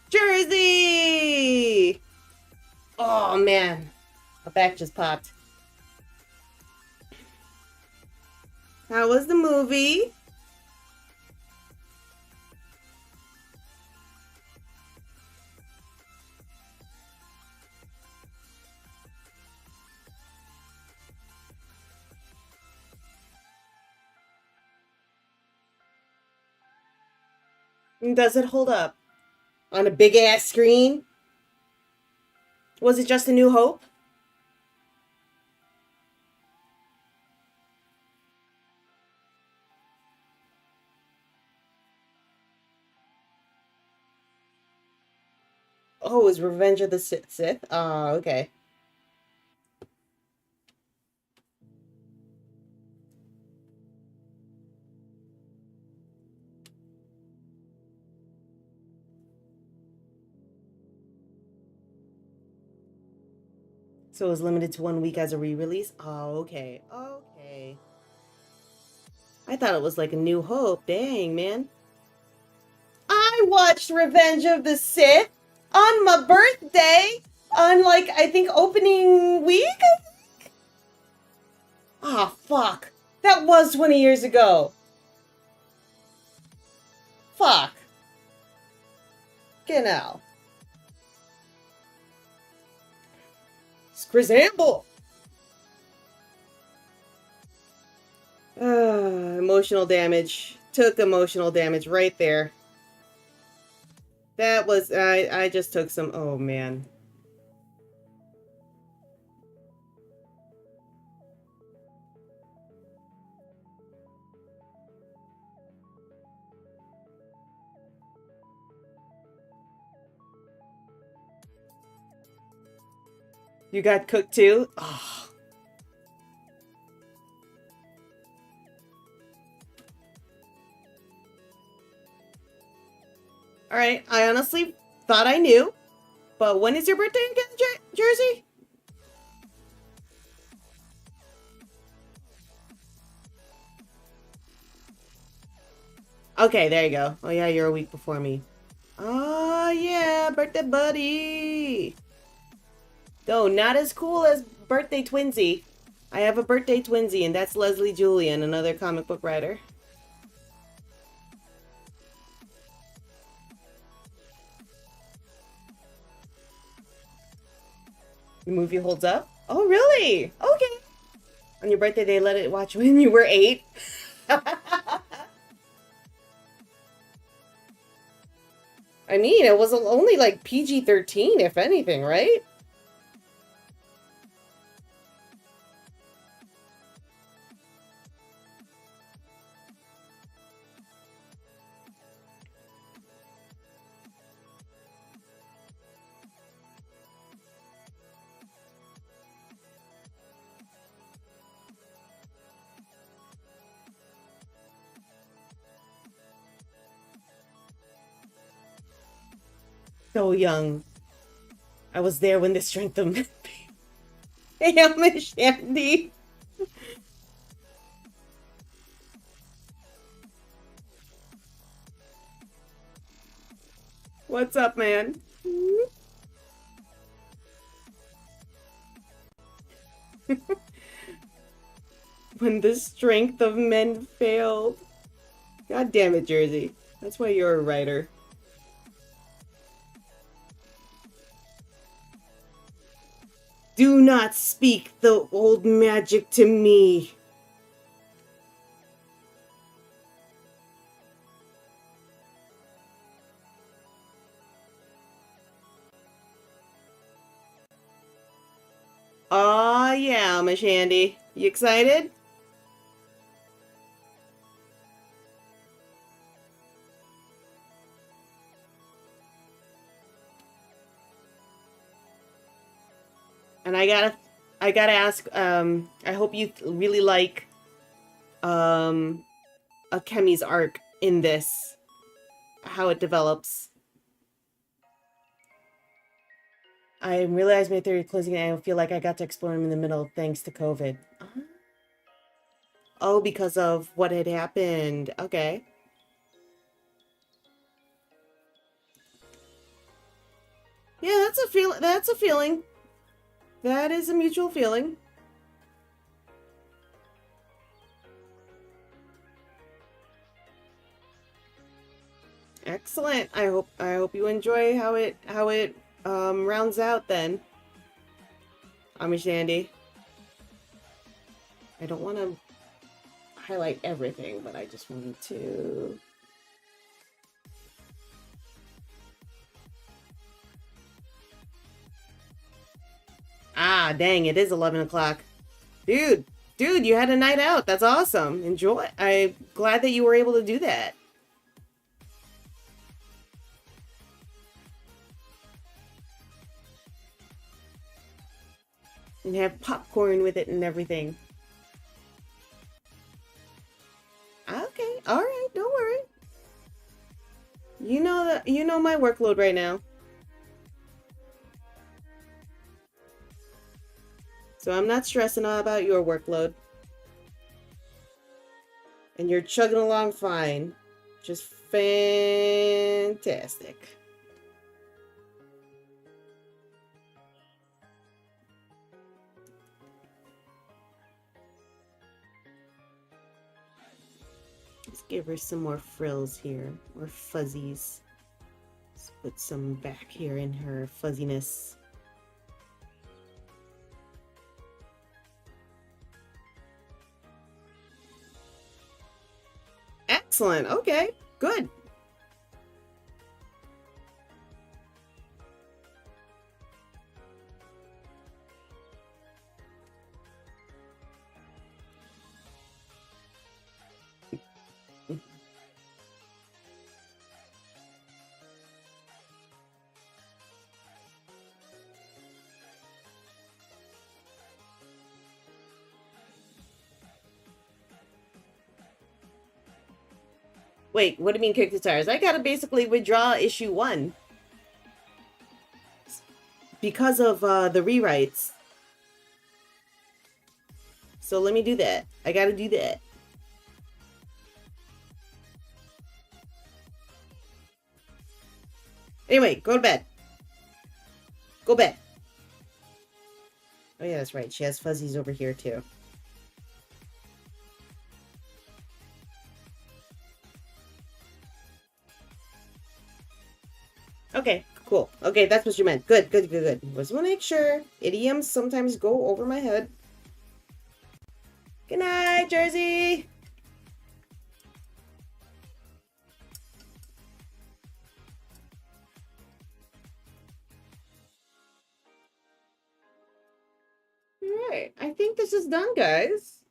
Jersey! Oh man, my back just popped. How was the movie? Does it hold up on a big ass screen? Was it just A New Hope? Oh, it was Revenge of the Sith? Oh, okay. So it was limited to 1 week as a re-release? Oh, okay. Okay. I thought it was like A New Hope. Dang, man. I watched Revenge of the Sith on my birthday on, like, I think opening week? Ah, oh, fuck. That was 20 years ago. Fuck. Genau. Scrizamble. Emotional damage. Took emotional damage right there. That was, I just took some, oh man. You got cooked too? Oh. Alright, I honestly thought I knew, but when is your birthday again, Jersey? Okay, there you go. Oh yeah, you're a week before me. Oh yeah, birthday buddy! No, not as cool as birthday twinsy. I have a birthday twinsy, and that's Leslie Julian, another comic book writer. The movie holds up? Oh, really? Okay. On your birthday, they let it watch when you were 8? I mean, it was only like PG-13, if anything, right? So young. I was there when the strength of men. Hey, Miss Shandy. What's up, man? When the strength of men failed. God damn it, Jersey. That's why you're a writer. Do not speak the old magic to me. Aw, yeah, Miss Shandy. You excited? And I gotta ask, I hope you really like, Akemi's arc in this. How it develops. I realized my theory of closing, and I feel like I got to explore him in the middle thanks to COVID. Oh, because of what had happened. Okay. Yeah, that's a feel. That's a feeling. That is a mutual feeling. Excellent. I hope you enjoy how it rounds out then. Amish Andy. I don't want to highlight everything, but I just wanted to. Ah, dang, it is 11 o'clock. Dude, you had a night out. That's awesome. Enjoy. I'm glad that you were able to do that. And have popcorn with it and everything. Okay, alright, don't worry. You know my workload right now. So I'm not stressing about your workload. And you're chugging along fine. Just fantastic. Let's give her some more frills here. Or fuzzies. Let's put some back here in her fuzziness. Excellent. Okay, good. Wait, what do you mean kick the tires? I gotta basically withdraw issue 1. Because of the rewrites. So let me do that. I gotta do that. Anyway, go to bed. Go bed. Oh yeah, that's right. She has fuzzies over here too. Okay, cool. Okay, that's what you meant. Good, good, good, good. Just want to make sure. Idioms sometimes go over my head. Good night, Jersey. Alright, I think this is done, guys.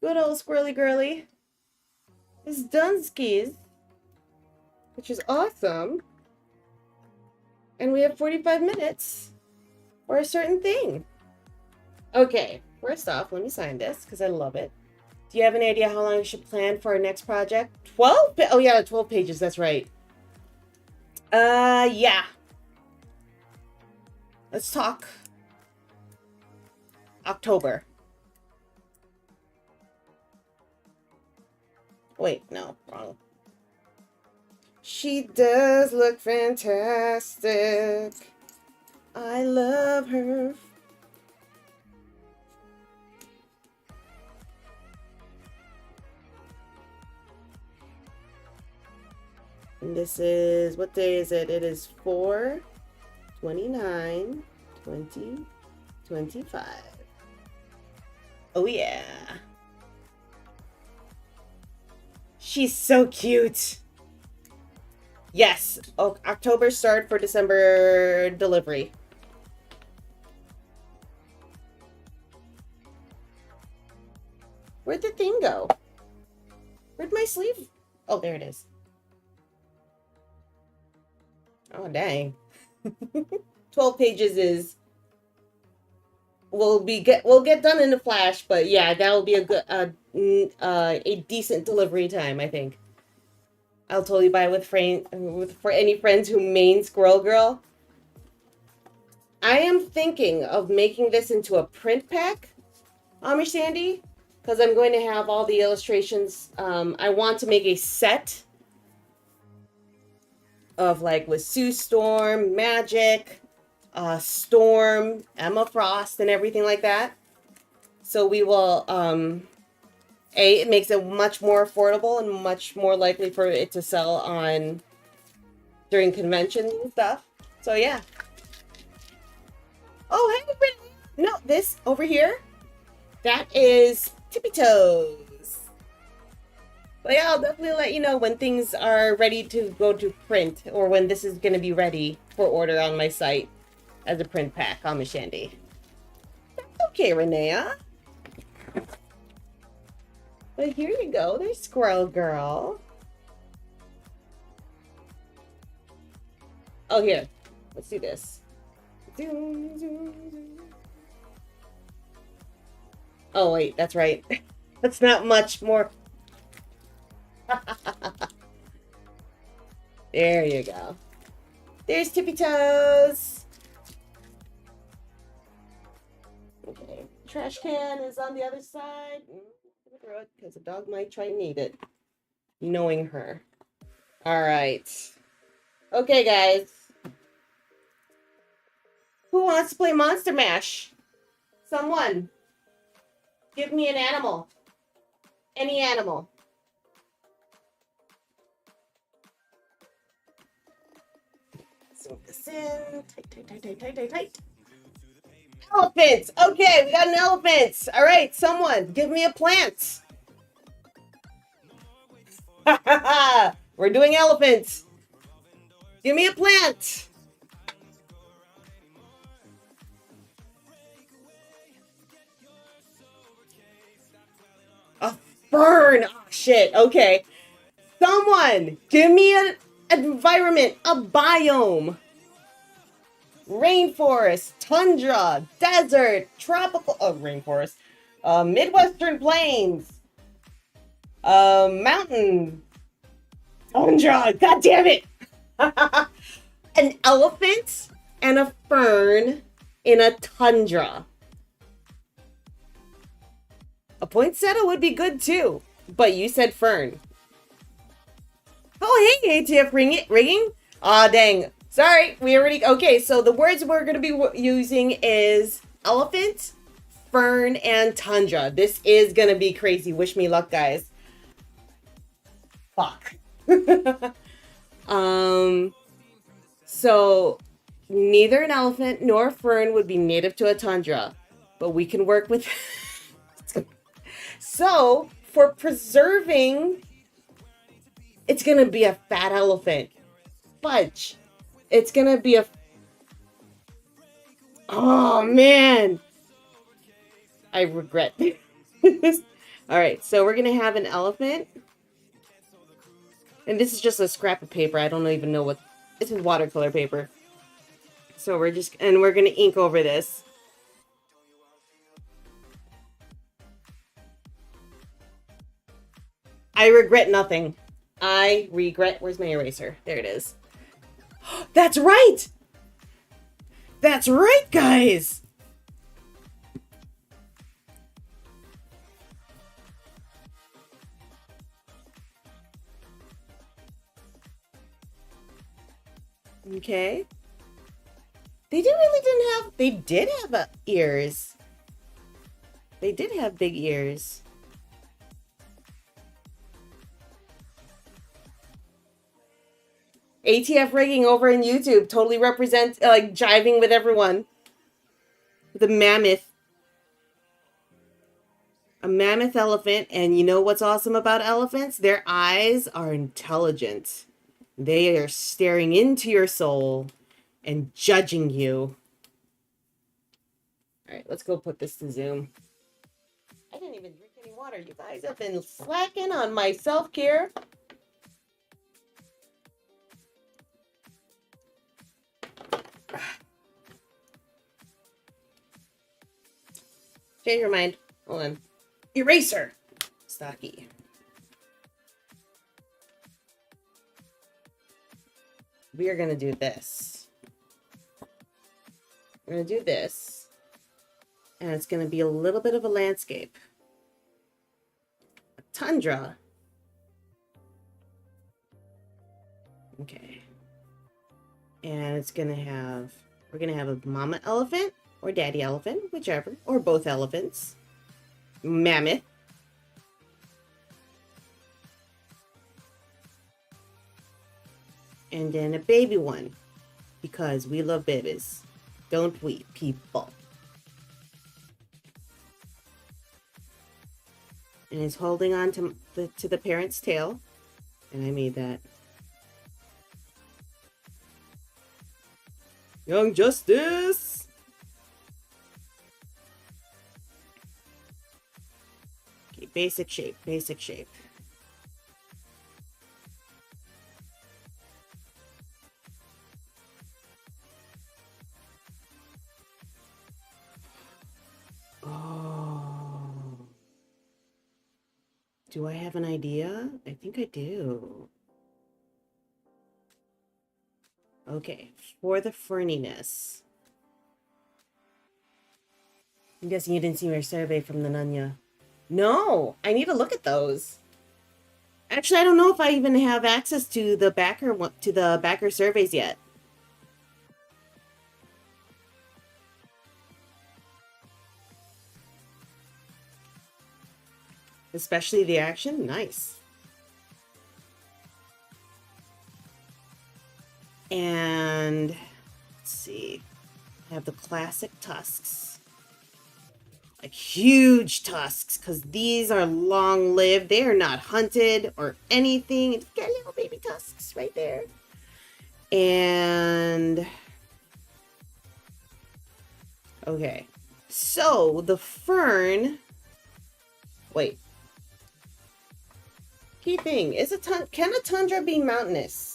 Good old squirrely girly. It's done, skis. Which is awesome. And we have 45 minutes for a certain thing. Okay, first off, let me sign this because I love it. Do you have any idea how long you should plan for our next project? 12? Oh yeah, 12 pages, that's right. Yeah. Let's talk October. Wait, no, wrong. She does look fantastic. I love her. And this is, what day is it? It is 4/29/2025. Oh yeah. She's so cute. Yes. Oh, October start for December delivery. Where'd the thing go? Where'd my sleeve? Oh, there it is. Oh, dang. 12 pages is we'll get done in a flash, but yeah, that'll be a good a decent delivery time, I think. I'll totally buy it for any friends who main Squirrel Girl. I am thinking of making this into a print pack, Amish Sandy, because I'm going to have all the illustrations. I want to make a set of like with Sue Storm, Magic, Storm, Emma Frost, and everything like that. So we will, it makes it much more affordable and much more likely for it to sell on during conventions and stuff. So yeah. Oh, hey, no, this over here, that is Tippy Toes. But yeah, I'll definitely let you know when things are ready to go to print, or when this is going to be ready for order on my site as a print pack on the Shandy. That's okay, Renea. But here you go. There's Squirrel Girl. Oh, here. Let's do this. Zoom, zoom, zoom. Oh, wait. That's right. That's not much more. There you go. There's Tippy Toes. Okay. Trash can is on the other side. Throw it because the dog might try and eat it. Knowing her. Alright. Okay, guys. Who wants to play Monster Mash? Someone. Give me an animal. Any animal. Zoom this in. Tight, tight, tight, tight, tight, tight, tight. Elephants. Okay, we got an elephant. All right, someone give me a plant. We're doing elephants. Give me a plant. A fern. Oh, shit. Okay. Someone give me an environment, a biome. Rainforest, tundra, desert, tropical, rainforest, Midwestern plains, mountain, Tundra! God damn it! An elephant and a fern in a tundra. A poinsettia would be good too, but you said fern. Oh, hey, ATF rigging. Aw, dang. Sorry, we already... Okay, so the words we're going to be using is elephant, fern, and tundra. This is going to be crazy. Wish me luck, guys. Fuck. So neither an elephant nor a fern would be native to a tundra, but we can work with... So, for preserving, it's going to be a fat elephant. Fudge. It's going to be a... Oh, man. I regret this. All right, so we're going to have an elephant. And this is just a scrap of paper. I don't even know what... It's watercolor paper. So we're just... And we're going to ink over this. I regret nothing. I regret... Where's my eraser? There it is. That's right! That's right, guys! Okay. They did have ears. They did have big ears. ATF rigging over in YouTube totally represents, like, jiving with everyone. The mammoth. A mammoth elephant, and you know what's awesome about elephants? Their eyes are intelligent. They are staring into your soul and judging you. All right, let's go put this to Zoom. I didn't even drink any water. You guys have been slacking on my self-care. Change your mind. Hold on. Eraser. Stocky. We are going to do this. We're going to do this. And it's going to be a little bit of a landscape. A tundra. Okay. And it's going to have... We're going to have a mama elephant or daddy elephant, whichever. Or both elephants. Mammoth. And then a baby one. Because we love babies. Don't we, people? And he's holding on to the parent's tail. And I made that. Young Justice! Okay, basic shape, basic shape. Oh. Do I have an idea? I think I do. Okay, for the ferniness. I'm guessing you didn't see my survey from the Nunya. No, I need to look at those. Actually, I don't know if I even have access to the backer surveys yet. Especially the action, nice. And let's see, I have the classic tusks, like huge tusks, because these are long-lived. They are not hunted or anything. It's got little baby tusks right there. And okay, so the fern. Wait. Key thing is can a tundra be mountainous?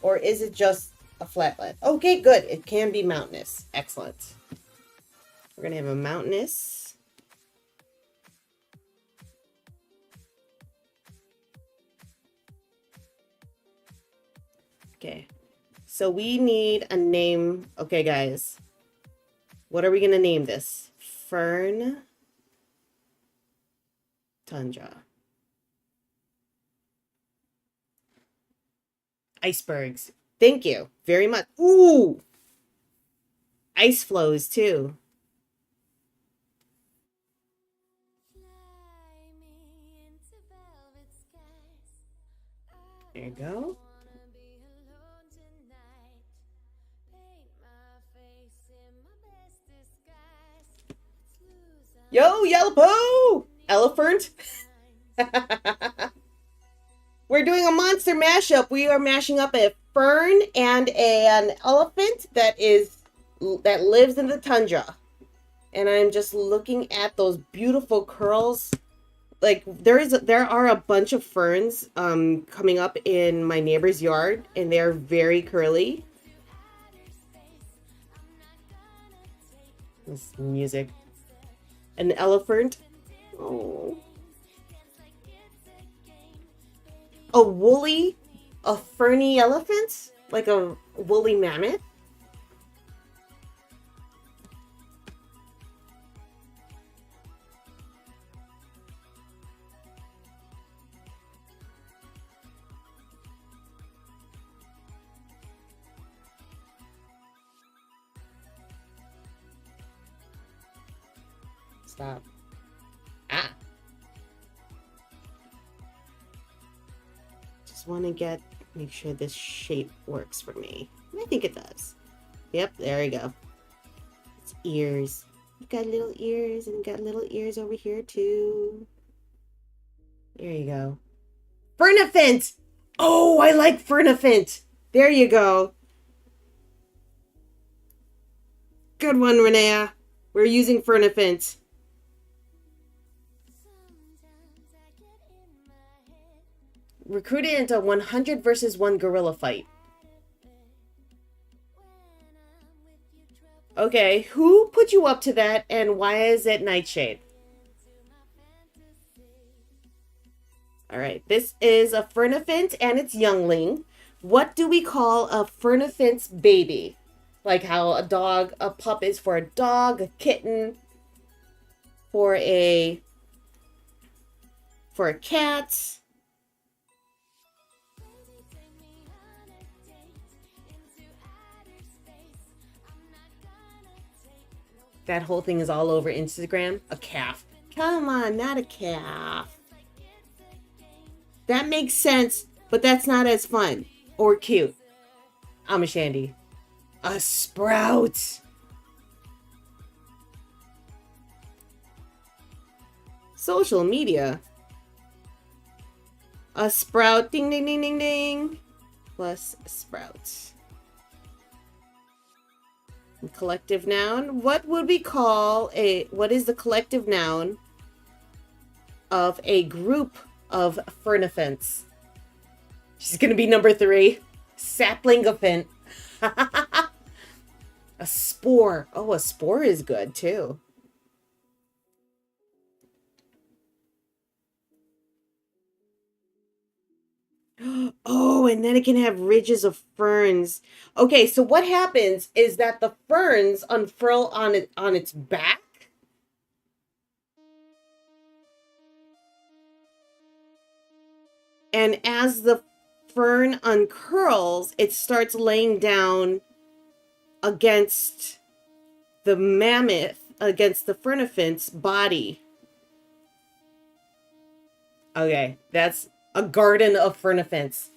Or is it just a flatland? Okay, good. It can be mountainous. Excellent. We're going to have a mountainous. Okay. So we need a name. Okay, guys. What are we going to name this? Fern Tundra. Icebergs. Thank you very much. Ooh! Ice flows, too. There you go. Yo, Yellow Poo! Elephant? We're doing a monster mashup. We are mashing up a fern and an elephant that lives in the tundra. And I'm just looking at those beautiful curls. Like there are a bunch of ferns coming up in my neighbor's yard, and they're very curly. This music. An elephant. Oh. A ferny elephant? Like a woolly mammoth? Stop. Ah. Just want to make sure this shape works for me. I think it does. Yep, there you go. It's ears. You've got little ears, and got little ears over here too. There you go. Fernifant! Oh, I like Fernifant! There you go. Good one, Renea. We're using Fernifant. Recruited into a 100 versus 1 gorilla fight. Okay, who put you up to that, and why is it Nightshade? Alright, this is a Fernifant and its youngling. What do we call a Fernifant's baby? Like how a pup is for a dog, a kitten for a cat. That whole thing is all over Instagram. A calf. Come on, not a calf. That makes sense, but that's not as fun or cute. I'm a Shandy. A sprout. Social media. A sprout. Ding, ding, ding, ding, ding. Plus sprouts. Collective noun. What would we call what is the collective noun of a group of fernifants? She's gonna be number 3. Saplingafant. A spore. Oh, a spore is good too. Oh, and then it can have ridges of ferns. Okay, so what happens is that the ferns unfurl on its back. And as the fern uncurls, it starts laying down against the mammoth, against the fernifant's body. Okay, that's a garden of fernifants.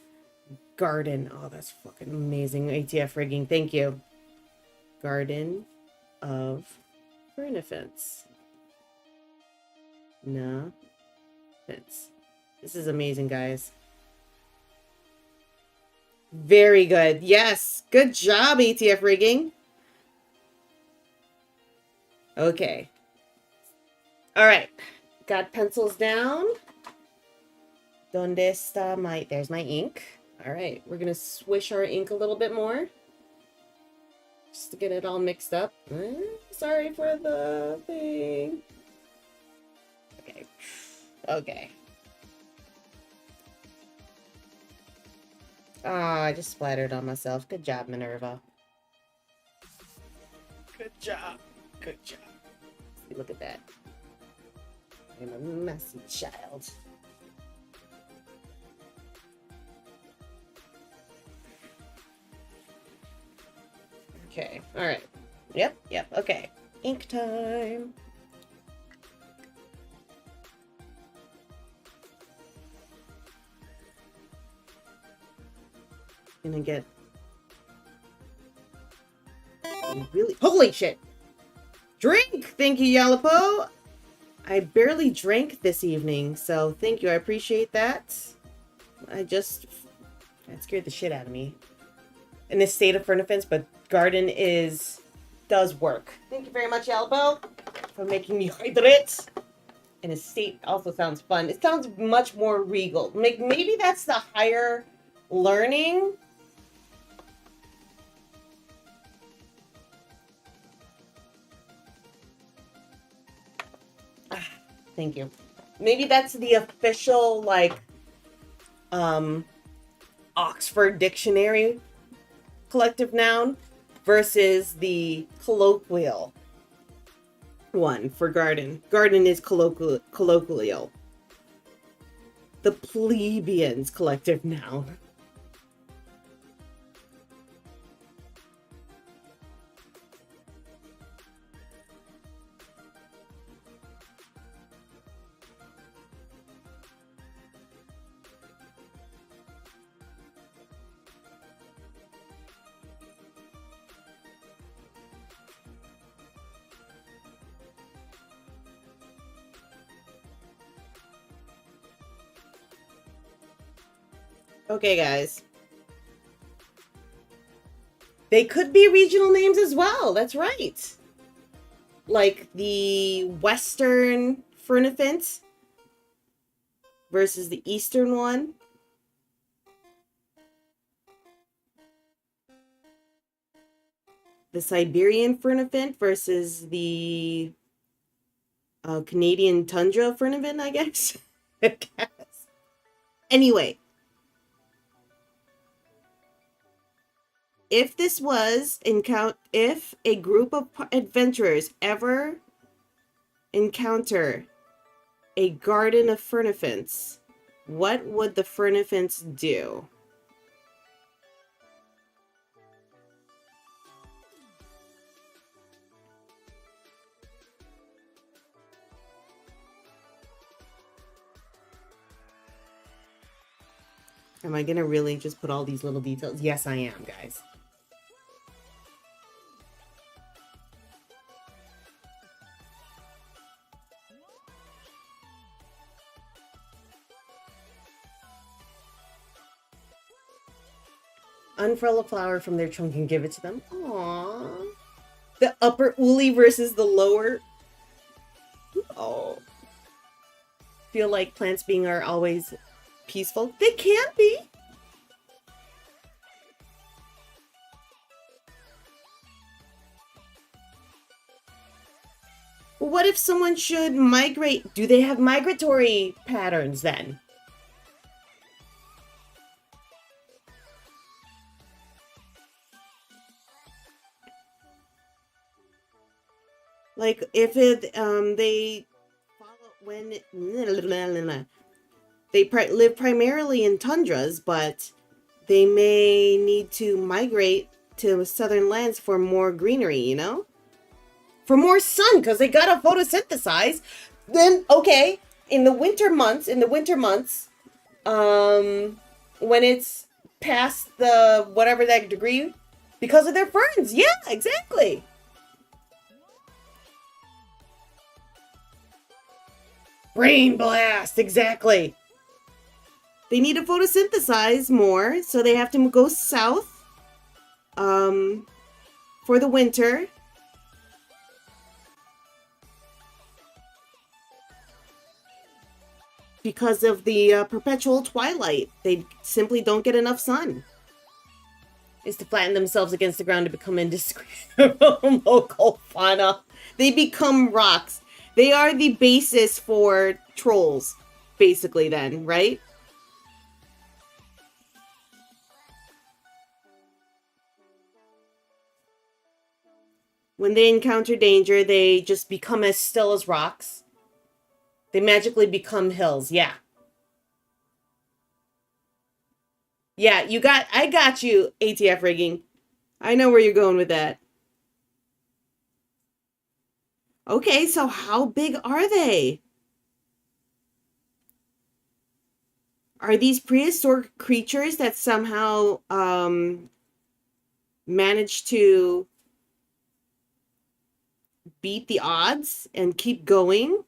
Garden. Oh, that's fucking amazing. ATF rigging. Thank you. Garden of fernifants. No. This is amazing, guys. Very good. Yes. Good job, ATF rigging. Okay. All right. Got pencils down. Donde está there's my ink. All right. We're going to swish our ink a little bit more. Just to get it all mixed up. Sorry for the thing. Okay. Okay. Ah, I just splattered on myself. Good job, Minerva. Good job. Good job. See, look at that. I'm a messy child. Okay, alright. Yep, okay. Ink time. Gonna get really holy shit. Drink! Thank you, Yalapo. I barely drank this evening, so thank you. I appreciate that. That scared the shit out of me. In this state of furnifence, but garden does work. Thank you very much, Yalapo, for making me hydrate. And his state also sounds fun. It sounds much more regal. Maybe that's the higher learning. Thank you. Maybe that's the official, like, Oxford Dictionary collective noun versus the colloquial one for garden. Garden is colloquial. The plebeians collective noun. Okay, guys. They could be regional names as well. That's right. Like the Western Furnifant versus the Eastern one. The Siberian Furnifant versus the Canadian Tundra Furnifant, I guess. I guess. Anyway. If a group of adventurers ever encounter a garden of furnifants, what would the furnifants do? Am I gonna really just put all these little details? Yes, I am, guys. Unfurl a flower from their trunk and give it to them. Aww. The upper uli versus the lower. Oh. Feel like plants being are always peaceful. They can be. Well, what if someone should migrate? Do they have migratory patterns then? Like if they follow when they live primarily in tundras, but they may need to migrate to southern lands for more greenery, you know? For more sun, because they gotta photosynthesize. Then, okay, in the winter months, when it's past the whatever that degree, because of their ferns. Yeah, exactly. Brain blast, exactly. They need to photosynthesize more, so they have to go south for the winter. Because of the perpetual twilight. They simply don't get enough sun. Is to flatten themselves against the ground to become indiscriminable local fauna. They become rocks. They are the basis for trolls, basically then, right? When they encounter danger, they just become as still as rocks. They magically become hills. Yeah. Yeah, I got you, ATF rigging. I know where you're going with that. Okay, so how big are they? Are these prehistoric creatures that somehow manage to beat the odds and keep going?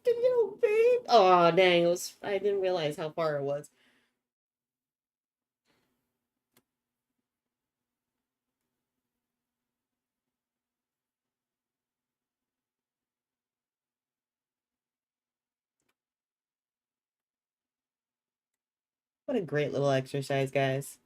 Babe. Oh, dang. I didn't realize how far it was. What a great little exercise, guys.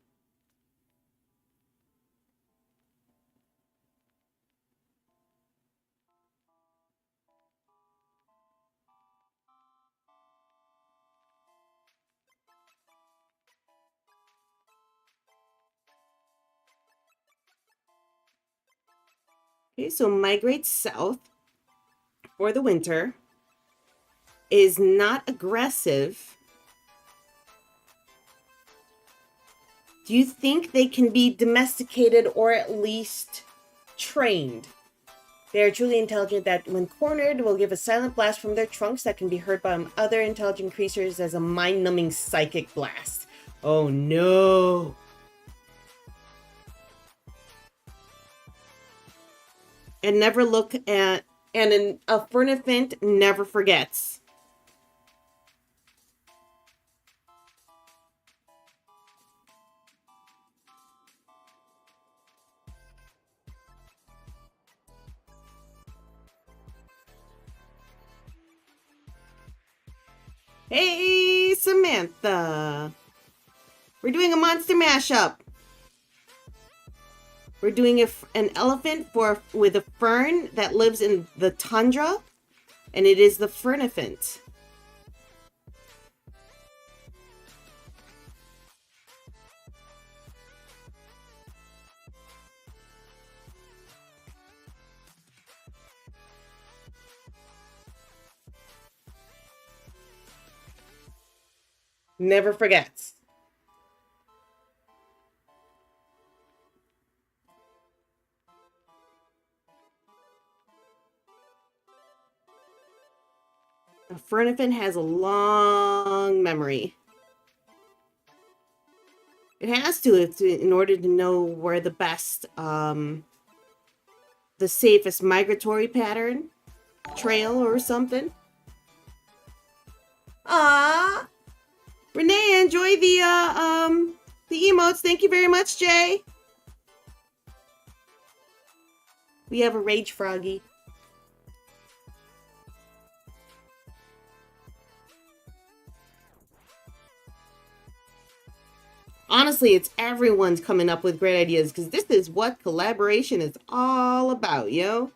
Okay, so migrate south for the winter, is not aggressive. Do you think they can be domesticated or at least trained? They are truly intelligent that when cornered will give a silent blast from their trunks that can be heard by other intelligent creatures as a mind-numbing psychic blast. Oh no. And never look at a furnifant never forgets. Hey, Samantha. We're doing a monster mashup. We're doing an elephant with a fern that lives in the tundra, and it is the furnifant. Never forgets. A furnifant has a long memory. It has to in order to know where the best, the safest migratory pattern, trail or something. Ah, Renee, enjoy the emotes. Thank you very much, Jay. We have a rage froggy. Honestly, it's everyone's coming up with great ideas because this is what collaboration is all about, yo.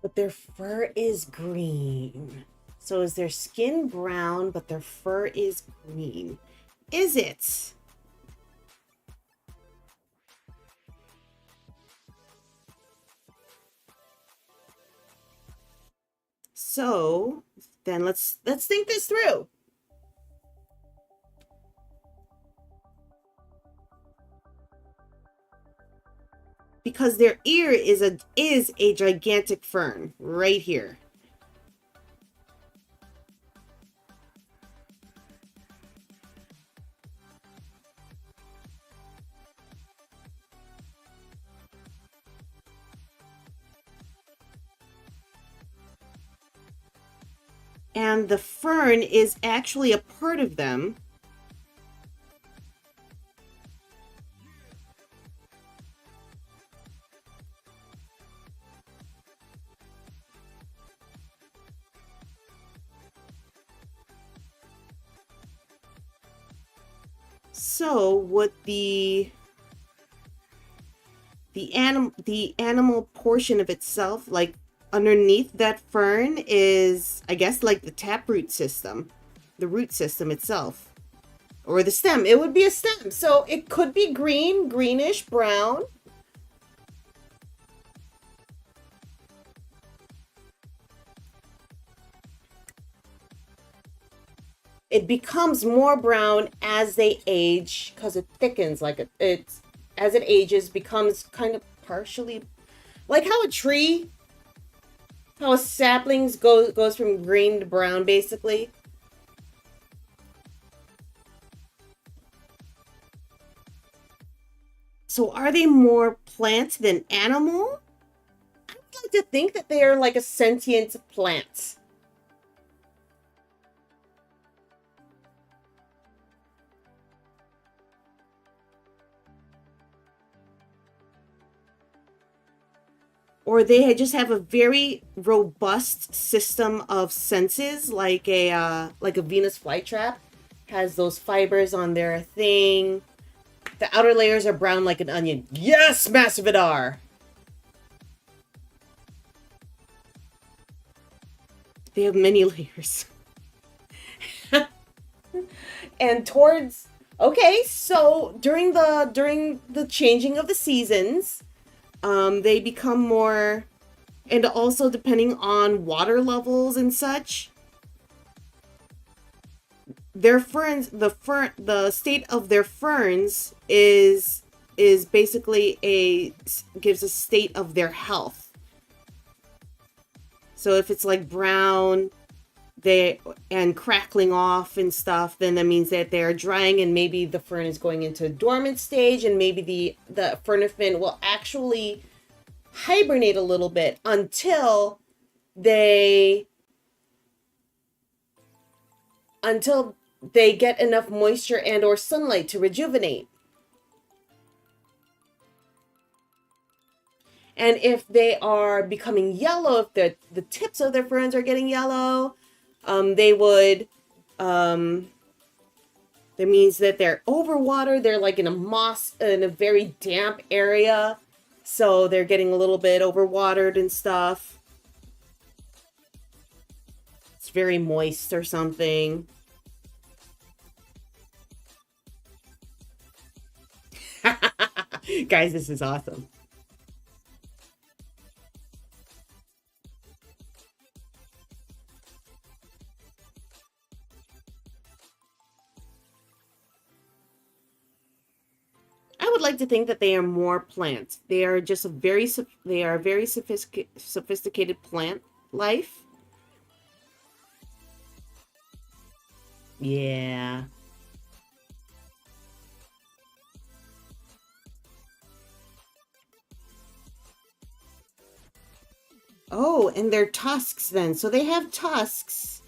But their fur is green. So is their skin brown, but their fur is green? Is it? So then let's think this through. because their ear is a gigantic fern right here. And the fern is actually a part of them. So what the animal portion of itself, like underneath that fern, is, I guess, like the taproot system, the root system itself, or the stem. It would be a stem, so it could be green, greenish, brown. It becomes more brown as they age because it thickens, like it's as it ages becomes kind of partially like how a tree, how a saplings goes from green to brown basically. So are they more plant than animal? I would like to think that they are like a sentient plant. Or they just have a very robust system of senses, like a Venus flytrap has those fibers on their thing. The outer layers are brown like an onion. Yes, Massividar! They have many layers. And towards okay, so during the changing of the seasons, they become more, and also depending on water levels and such, their ferns, the state of their ferns is basically gives a state of their health. So if it's like brown, and crackling off and stuff, then that means that they're drying, and maybe the fern is going into a dormant stage, and maybe the fernifin will actually hibernate a little bit until they get enough moisture and or sunlight to rejuvenate. And if they are becoming yellow, if the tips of their ferns are getting yellow, they would, that means that they're overwatered. They're like in a very damp area. So they're getting a little bit overwatered and stuff. It's very moist or something. Guys, this is awesome. I would like to think that they are more plants. They are just they are very sophisticated plant life. Yeah. Oh, and their tusks then. So they have tusks.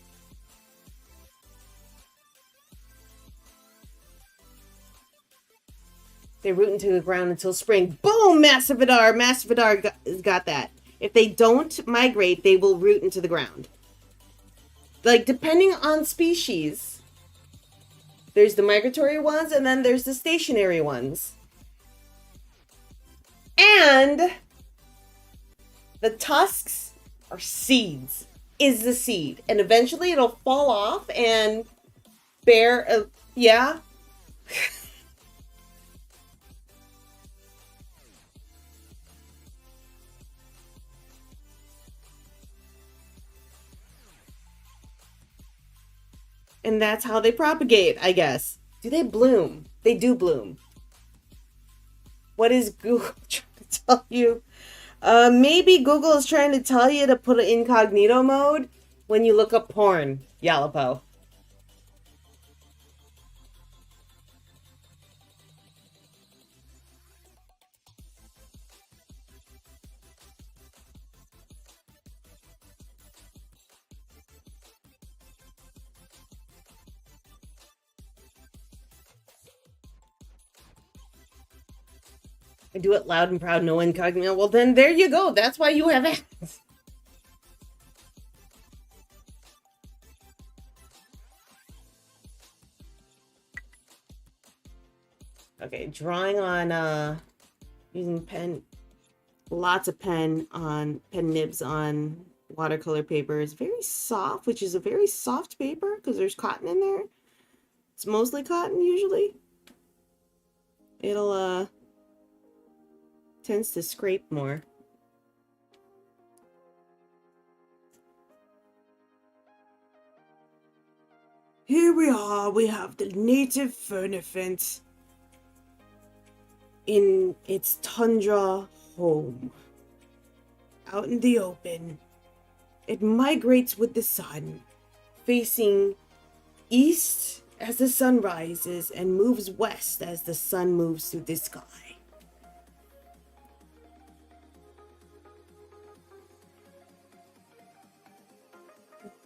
They root into the ground until spring. Boom! Massividar! Massividar got that. If they don't migrate, they will root into the ground. Like, depending on species, there's the migratory ones, and then there's the stationary ones. And the tusks are seeds. Is the seed. And eventually it'll fall off and bear yeah. And that's how they propagate, I guess. Do they bloom? They do bloom. What is Google trying to tell you. Maybe Google is trying to tell you to put an incognito mode when you look up porn, Yalapo. I do it loud and proud, no incognito. Well, then there you go. That's why you have ads. Okay, drawing on using pen, lots of pen nibs on watercolor paper is very soft, which is a very soft paper because there's cotton in there. It's mostly cotton usually. It'll tends to scrape more. Here we are, we have the native fernifant in its tundra home. Out in the open, it migrates with the sun, facing east as the sun rises and moves west as the sun moves through the sky.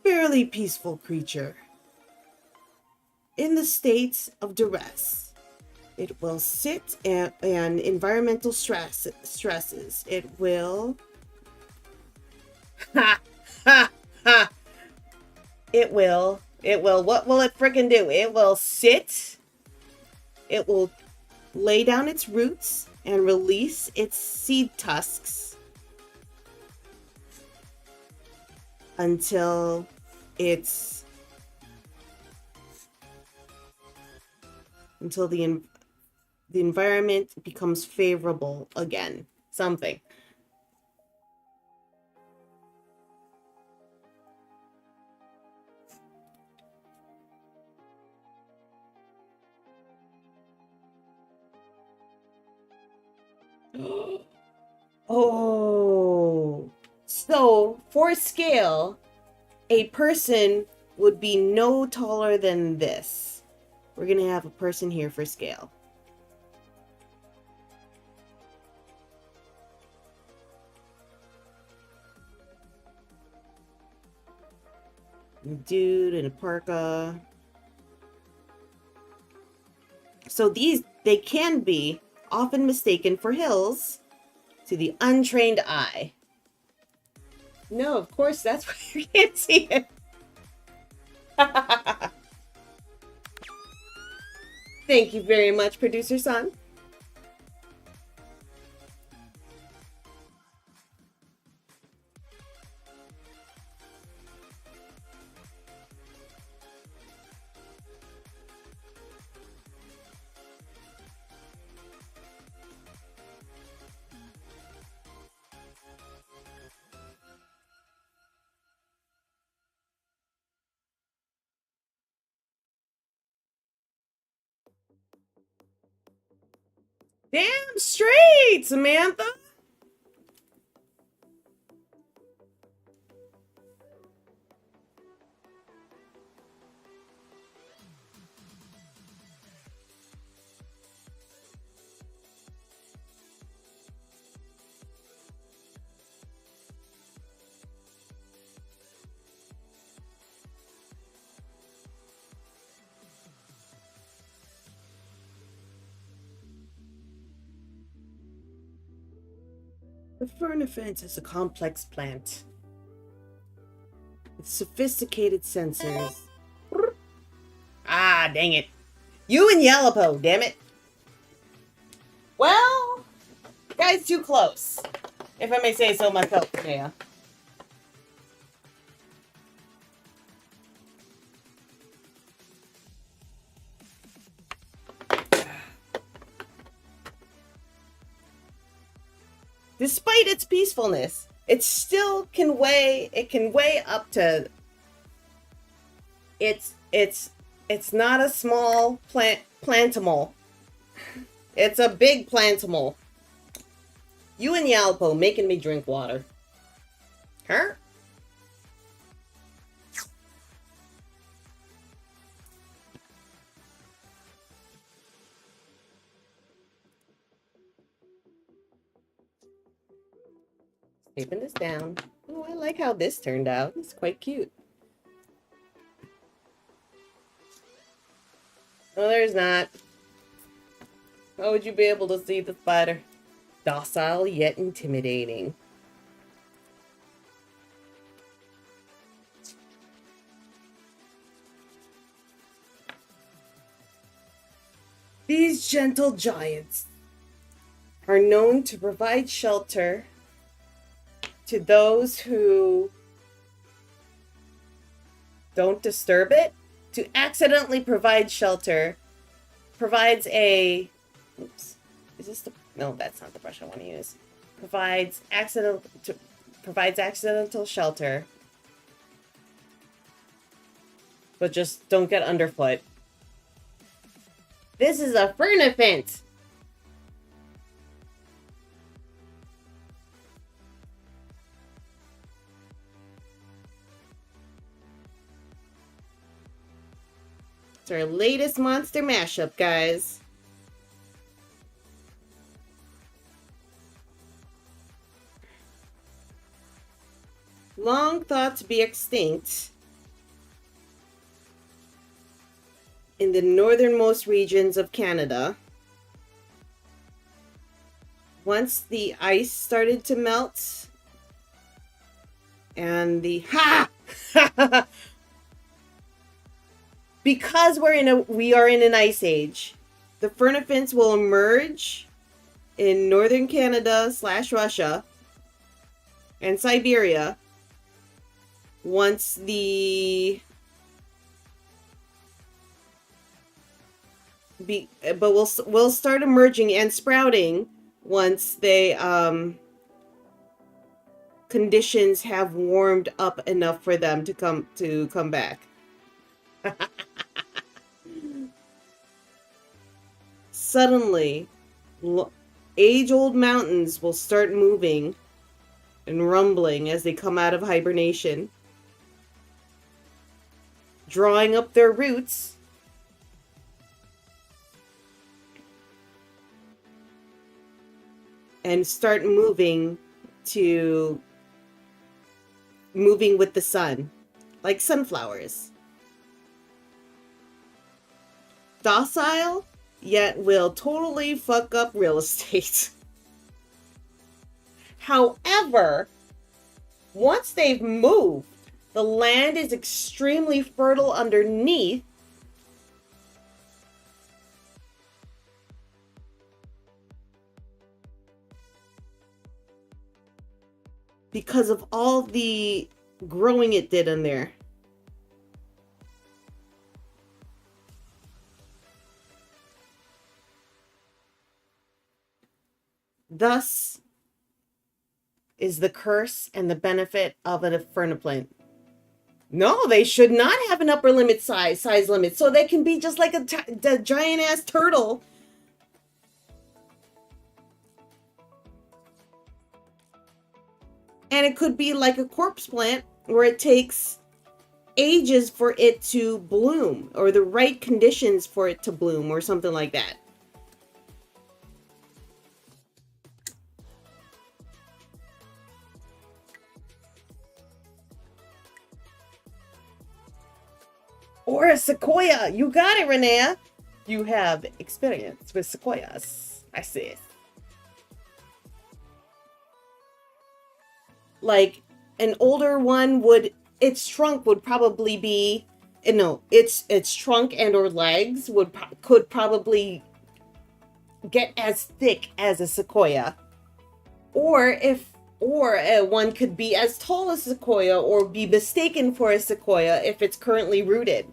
Fairly peaceful creature. In the states of duress, it will sit and environmental stresses. It will ha ha ha. It will. What will it frickin' do? It will sit. It will lay down its roots and release its seed tusks until the environment becomes favorable again. Something. Oh. So, for scale, a person would be no taller than this. We're going to have a person here for scale. A dude in a parka. So they can be often mistaken for hills to the untrained eye. No, of course, that's why you can't see it. Thank you very much, producer son. Damn straight, Samantha. The fernifant is a complex plant with sophisticated sensors. Ah, dang it. You and Yalapo, damn it. Well, guys, too close. If I may say so myself, yeah. Despite its peacefulness, it still can weigh up to it's not a small plantimal. It's a big plantimal. You and Yalpo making me drink water. Huh? Taping this down. Oh, I like how this turned out. It's quite cute. No, there's not. How would you be able to see the spider? Docile yet intimidating. These gentle giants are known to provide shelter to those who don't disturb it. To accidentally provide shelter provides a... Oops. Is this the... No, that's not the brush I want to use. Provides accidental shelter. But just don't get underfoot. This is a furnifant! It's our latest monster mashup, guys. Long thought to be extinct in the northernmost regions of Canada. Once the ice started to melt and the because we are in an ice age, the furnifants will emerge in northern Canada / Russia and Siberia once but we'll start emerging and sprouting once they conditions have warmed up enough for them to come back. Suddenly, age-old mountains will start moving and rumbling as they come out of hibernation, drawing up their roots and start moving with the sun, like sunflowers. Docile, yet will totally fuck up real estate. However, once they've moved, the land is extremely fertile underneath, because of all the growing it did in there. Thus is the curse and the benefit of a furniplant. No, they should not have an upper limit size limit, so they can be just like a giant ass turtle. And it could be like a corpse plant where it takes ages for it to bloom, or the right conditions for it to bloom, or something like that. Or a sequoia. You got it, Renea. You have experience with sequoias. I see. Like an older one its trunk would probably be, its trunk and or legs could probably get as thick as a sequoia. Or one could be as tall as a sequoia or be mistaken for a sequoia if it's currently rooted.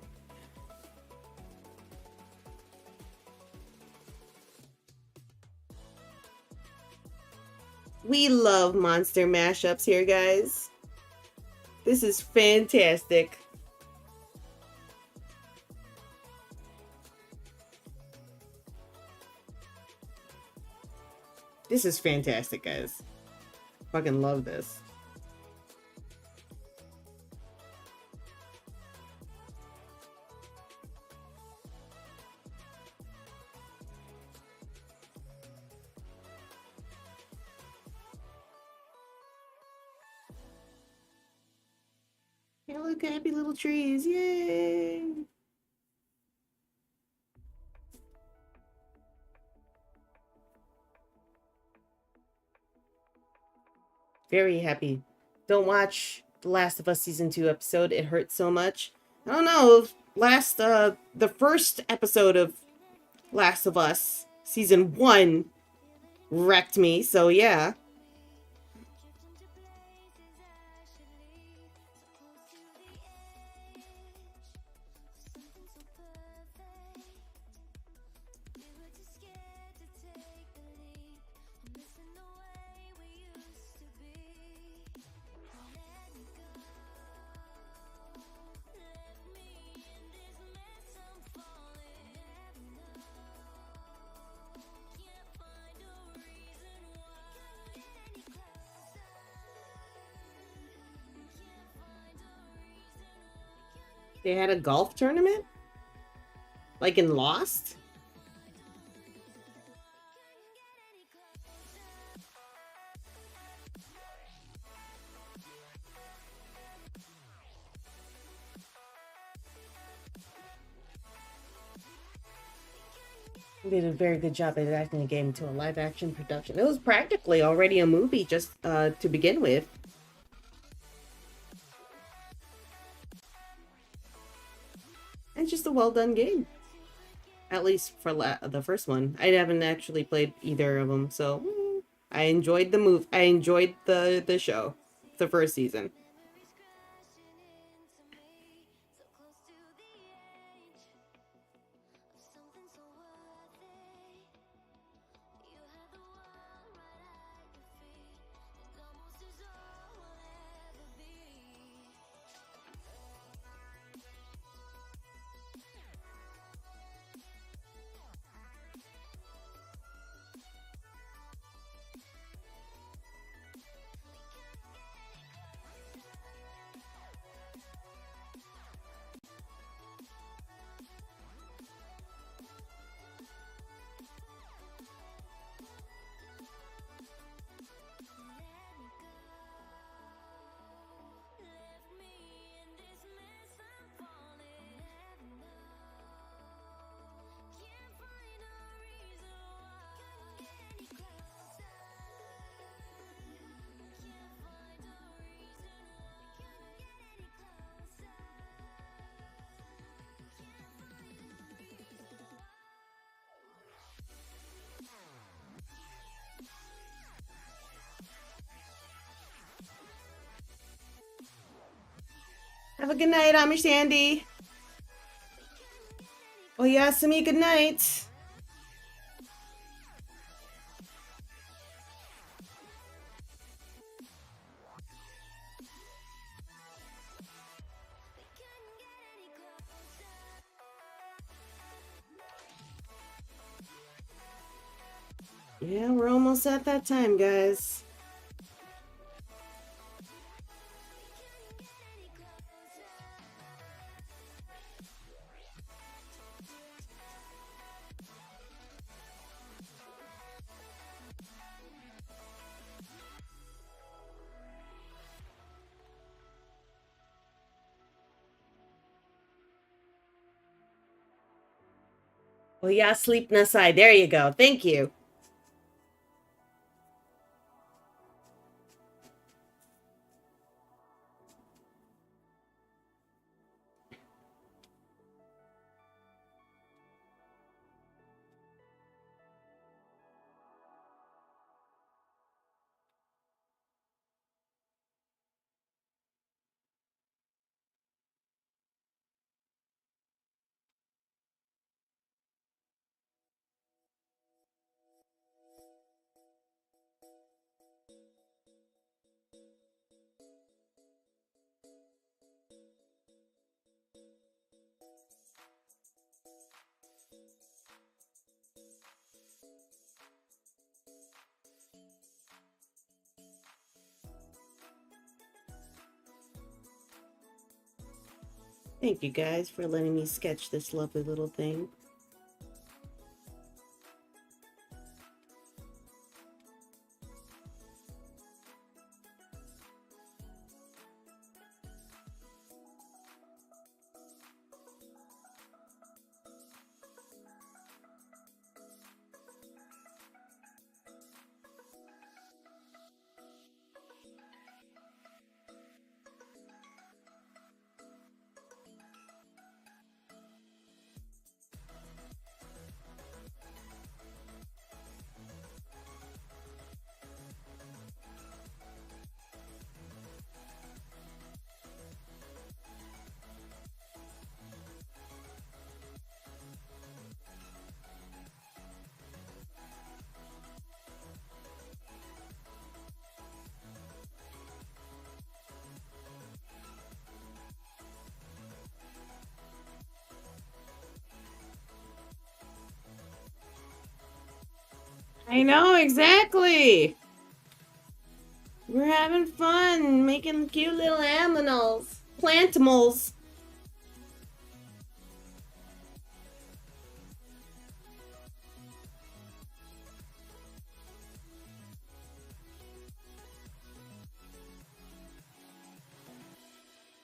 We love monster mashups here, guys. This is fantastic. This is fantastic, guys. Fucking love this. Yeah, look, happy little trees. Yay! Very happy. Don't watch The Last of Us Season 2 episode. It hurts so much. I don't know. The first episode of Last of Us Season 1 wrecked me, so yeah. They had a golf tournament? Like in Lost? They did a very good job at adapting the game into a live action production. It was practically already a movie just to begin with. And it's just a well done game. At least for the first one. I haven't actually played either of them, so I enjoyed the move. I enjoyed the show, the first season. Have a good night, Amish Sandy. Oh, Yasumi, good night. Yeah, we're almost at that time, guys. Well, yeah, sleep nasai. There you go. Thank you. Thank you guys for letting me sketch this lovely little thing. I know, exactly. We're having fun making cute little aminals. Plantimals.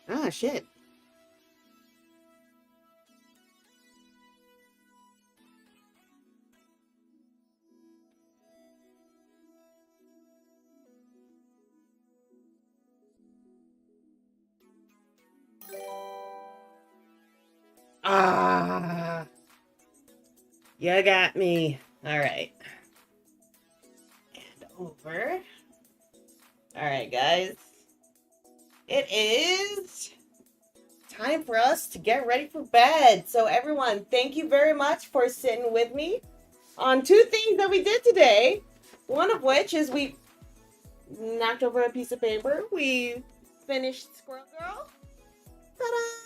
Ah, shit. Ah. You got me. All right. And over. All right, guys. It is time for us to get ready for bed. So, everyone, thank you very much for sitting with me on two things that we did today. One of which is we knocked over a piece of paper. We finished Squirrel Girl. Ta-da!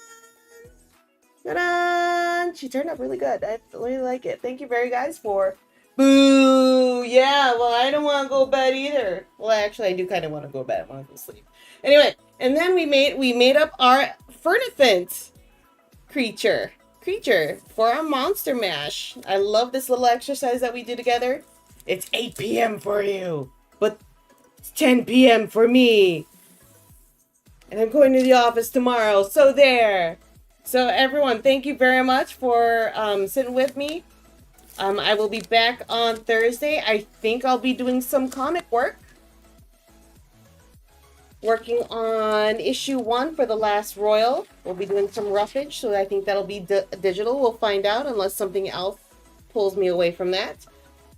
Ta-da! She turned out really good. I really like it. Thank you very guys for... Boo! Yeah, well, I don't want to go to bed either. Well, actually, I do kind of want to go to bed. I want to go to sleep. Anyway, and then we made up our Furnifant creature for our monster mash. I love this little exercise that we do together. It's 8 p.m. for you, but it's 10 p.m. for me. And I'm going to the office tomorrow, so there. So everyone, thank you very much for sitting with me. I will be back on Thursday. I think I'll be doing some comic work. Working on issue 1 for The Last Royal. We'll be doing some roughage, so I think that'll be digital. We'll find out unless something else pulls me away from that.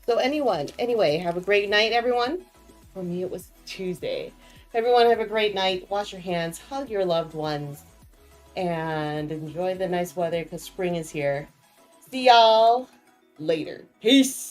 So anyway, have a great night, everyone. For me, it was Tuesday. Everyone have a great night. Wash your hands, hug your loved ones, and enjoy the nice weather because spring is here. See y'all later. Peace.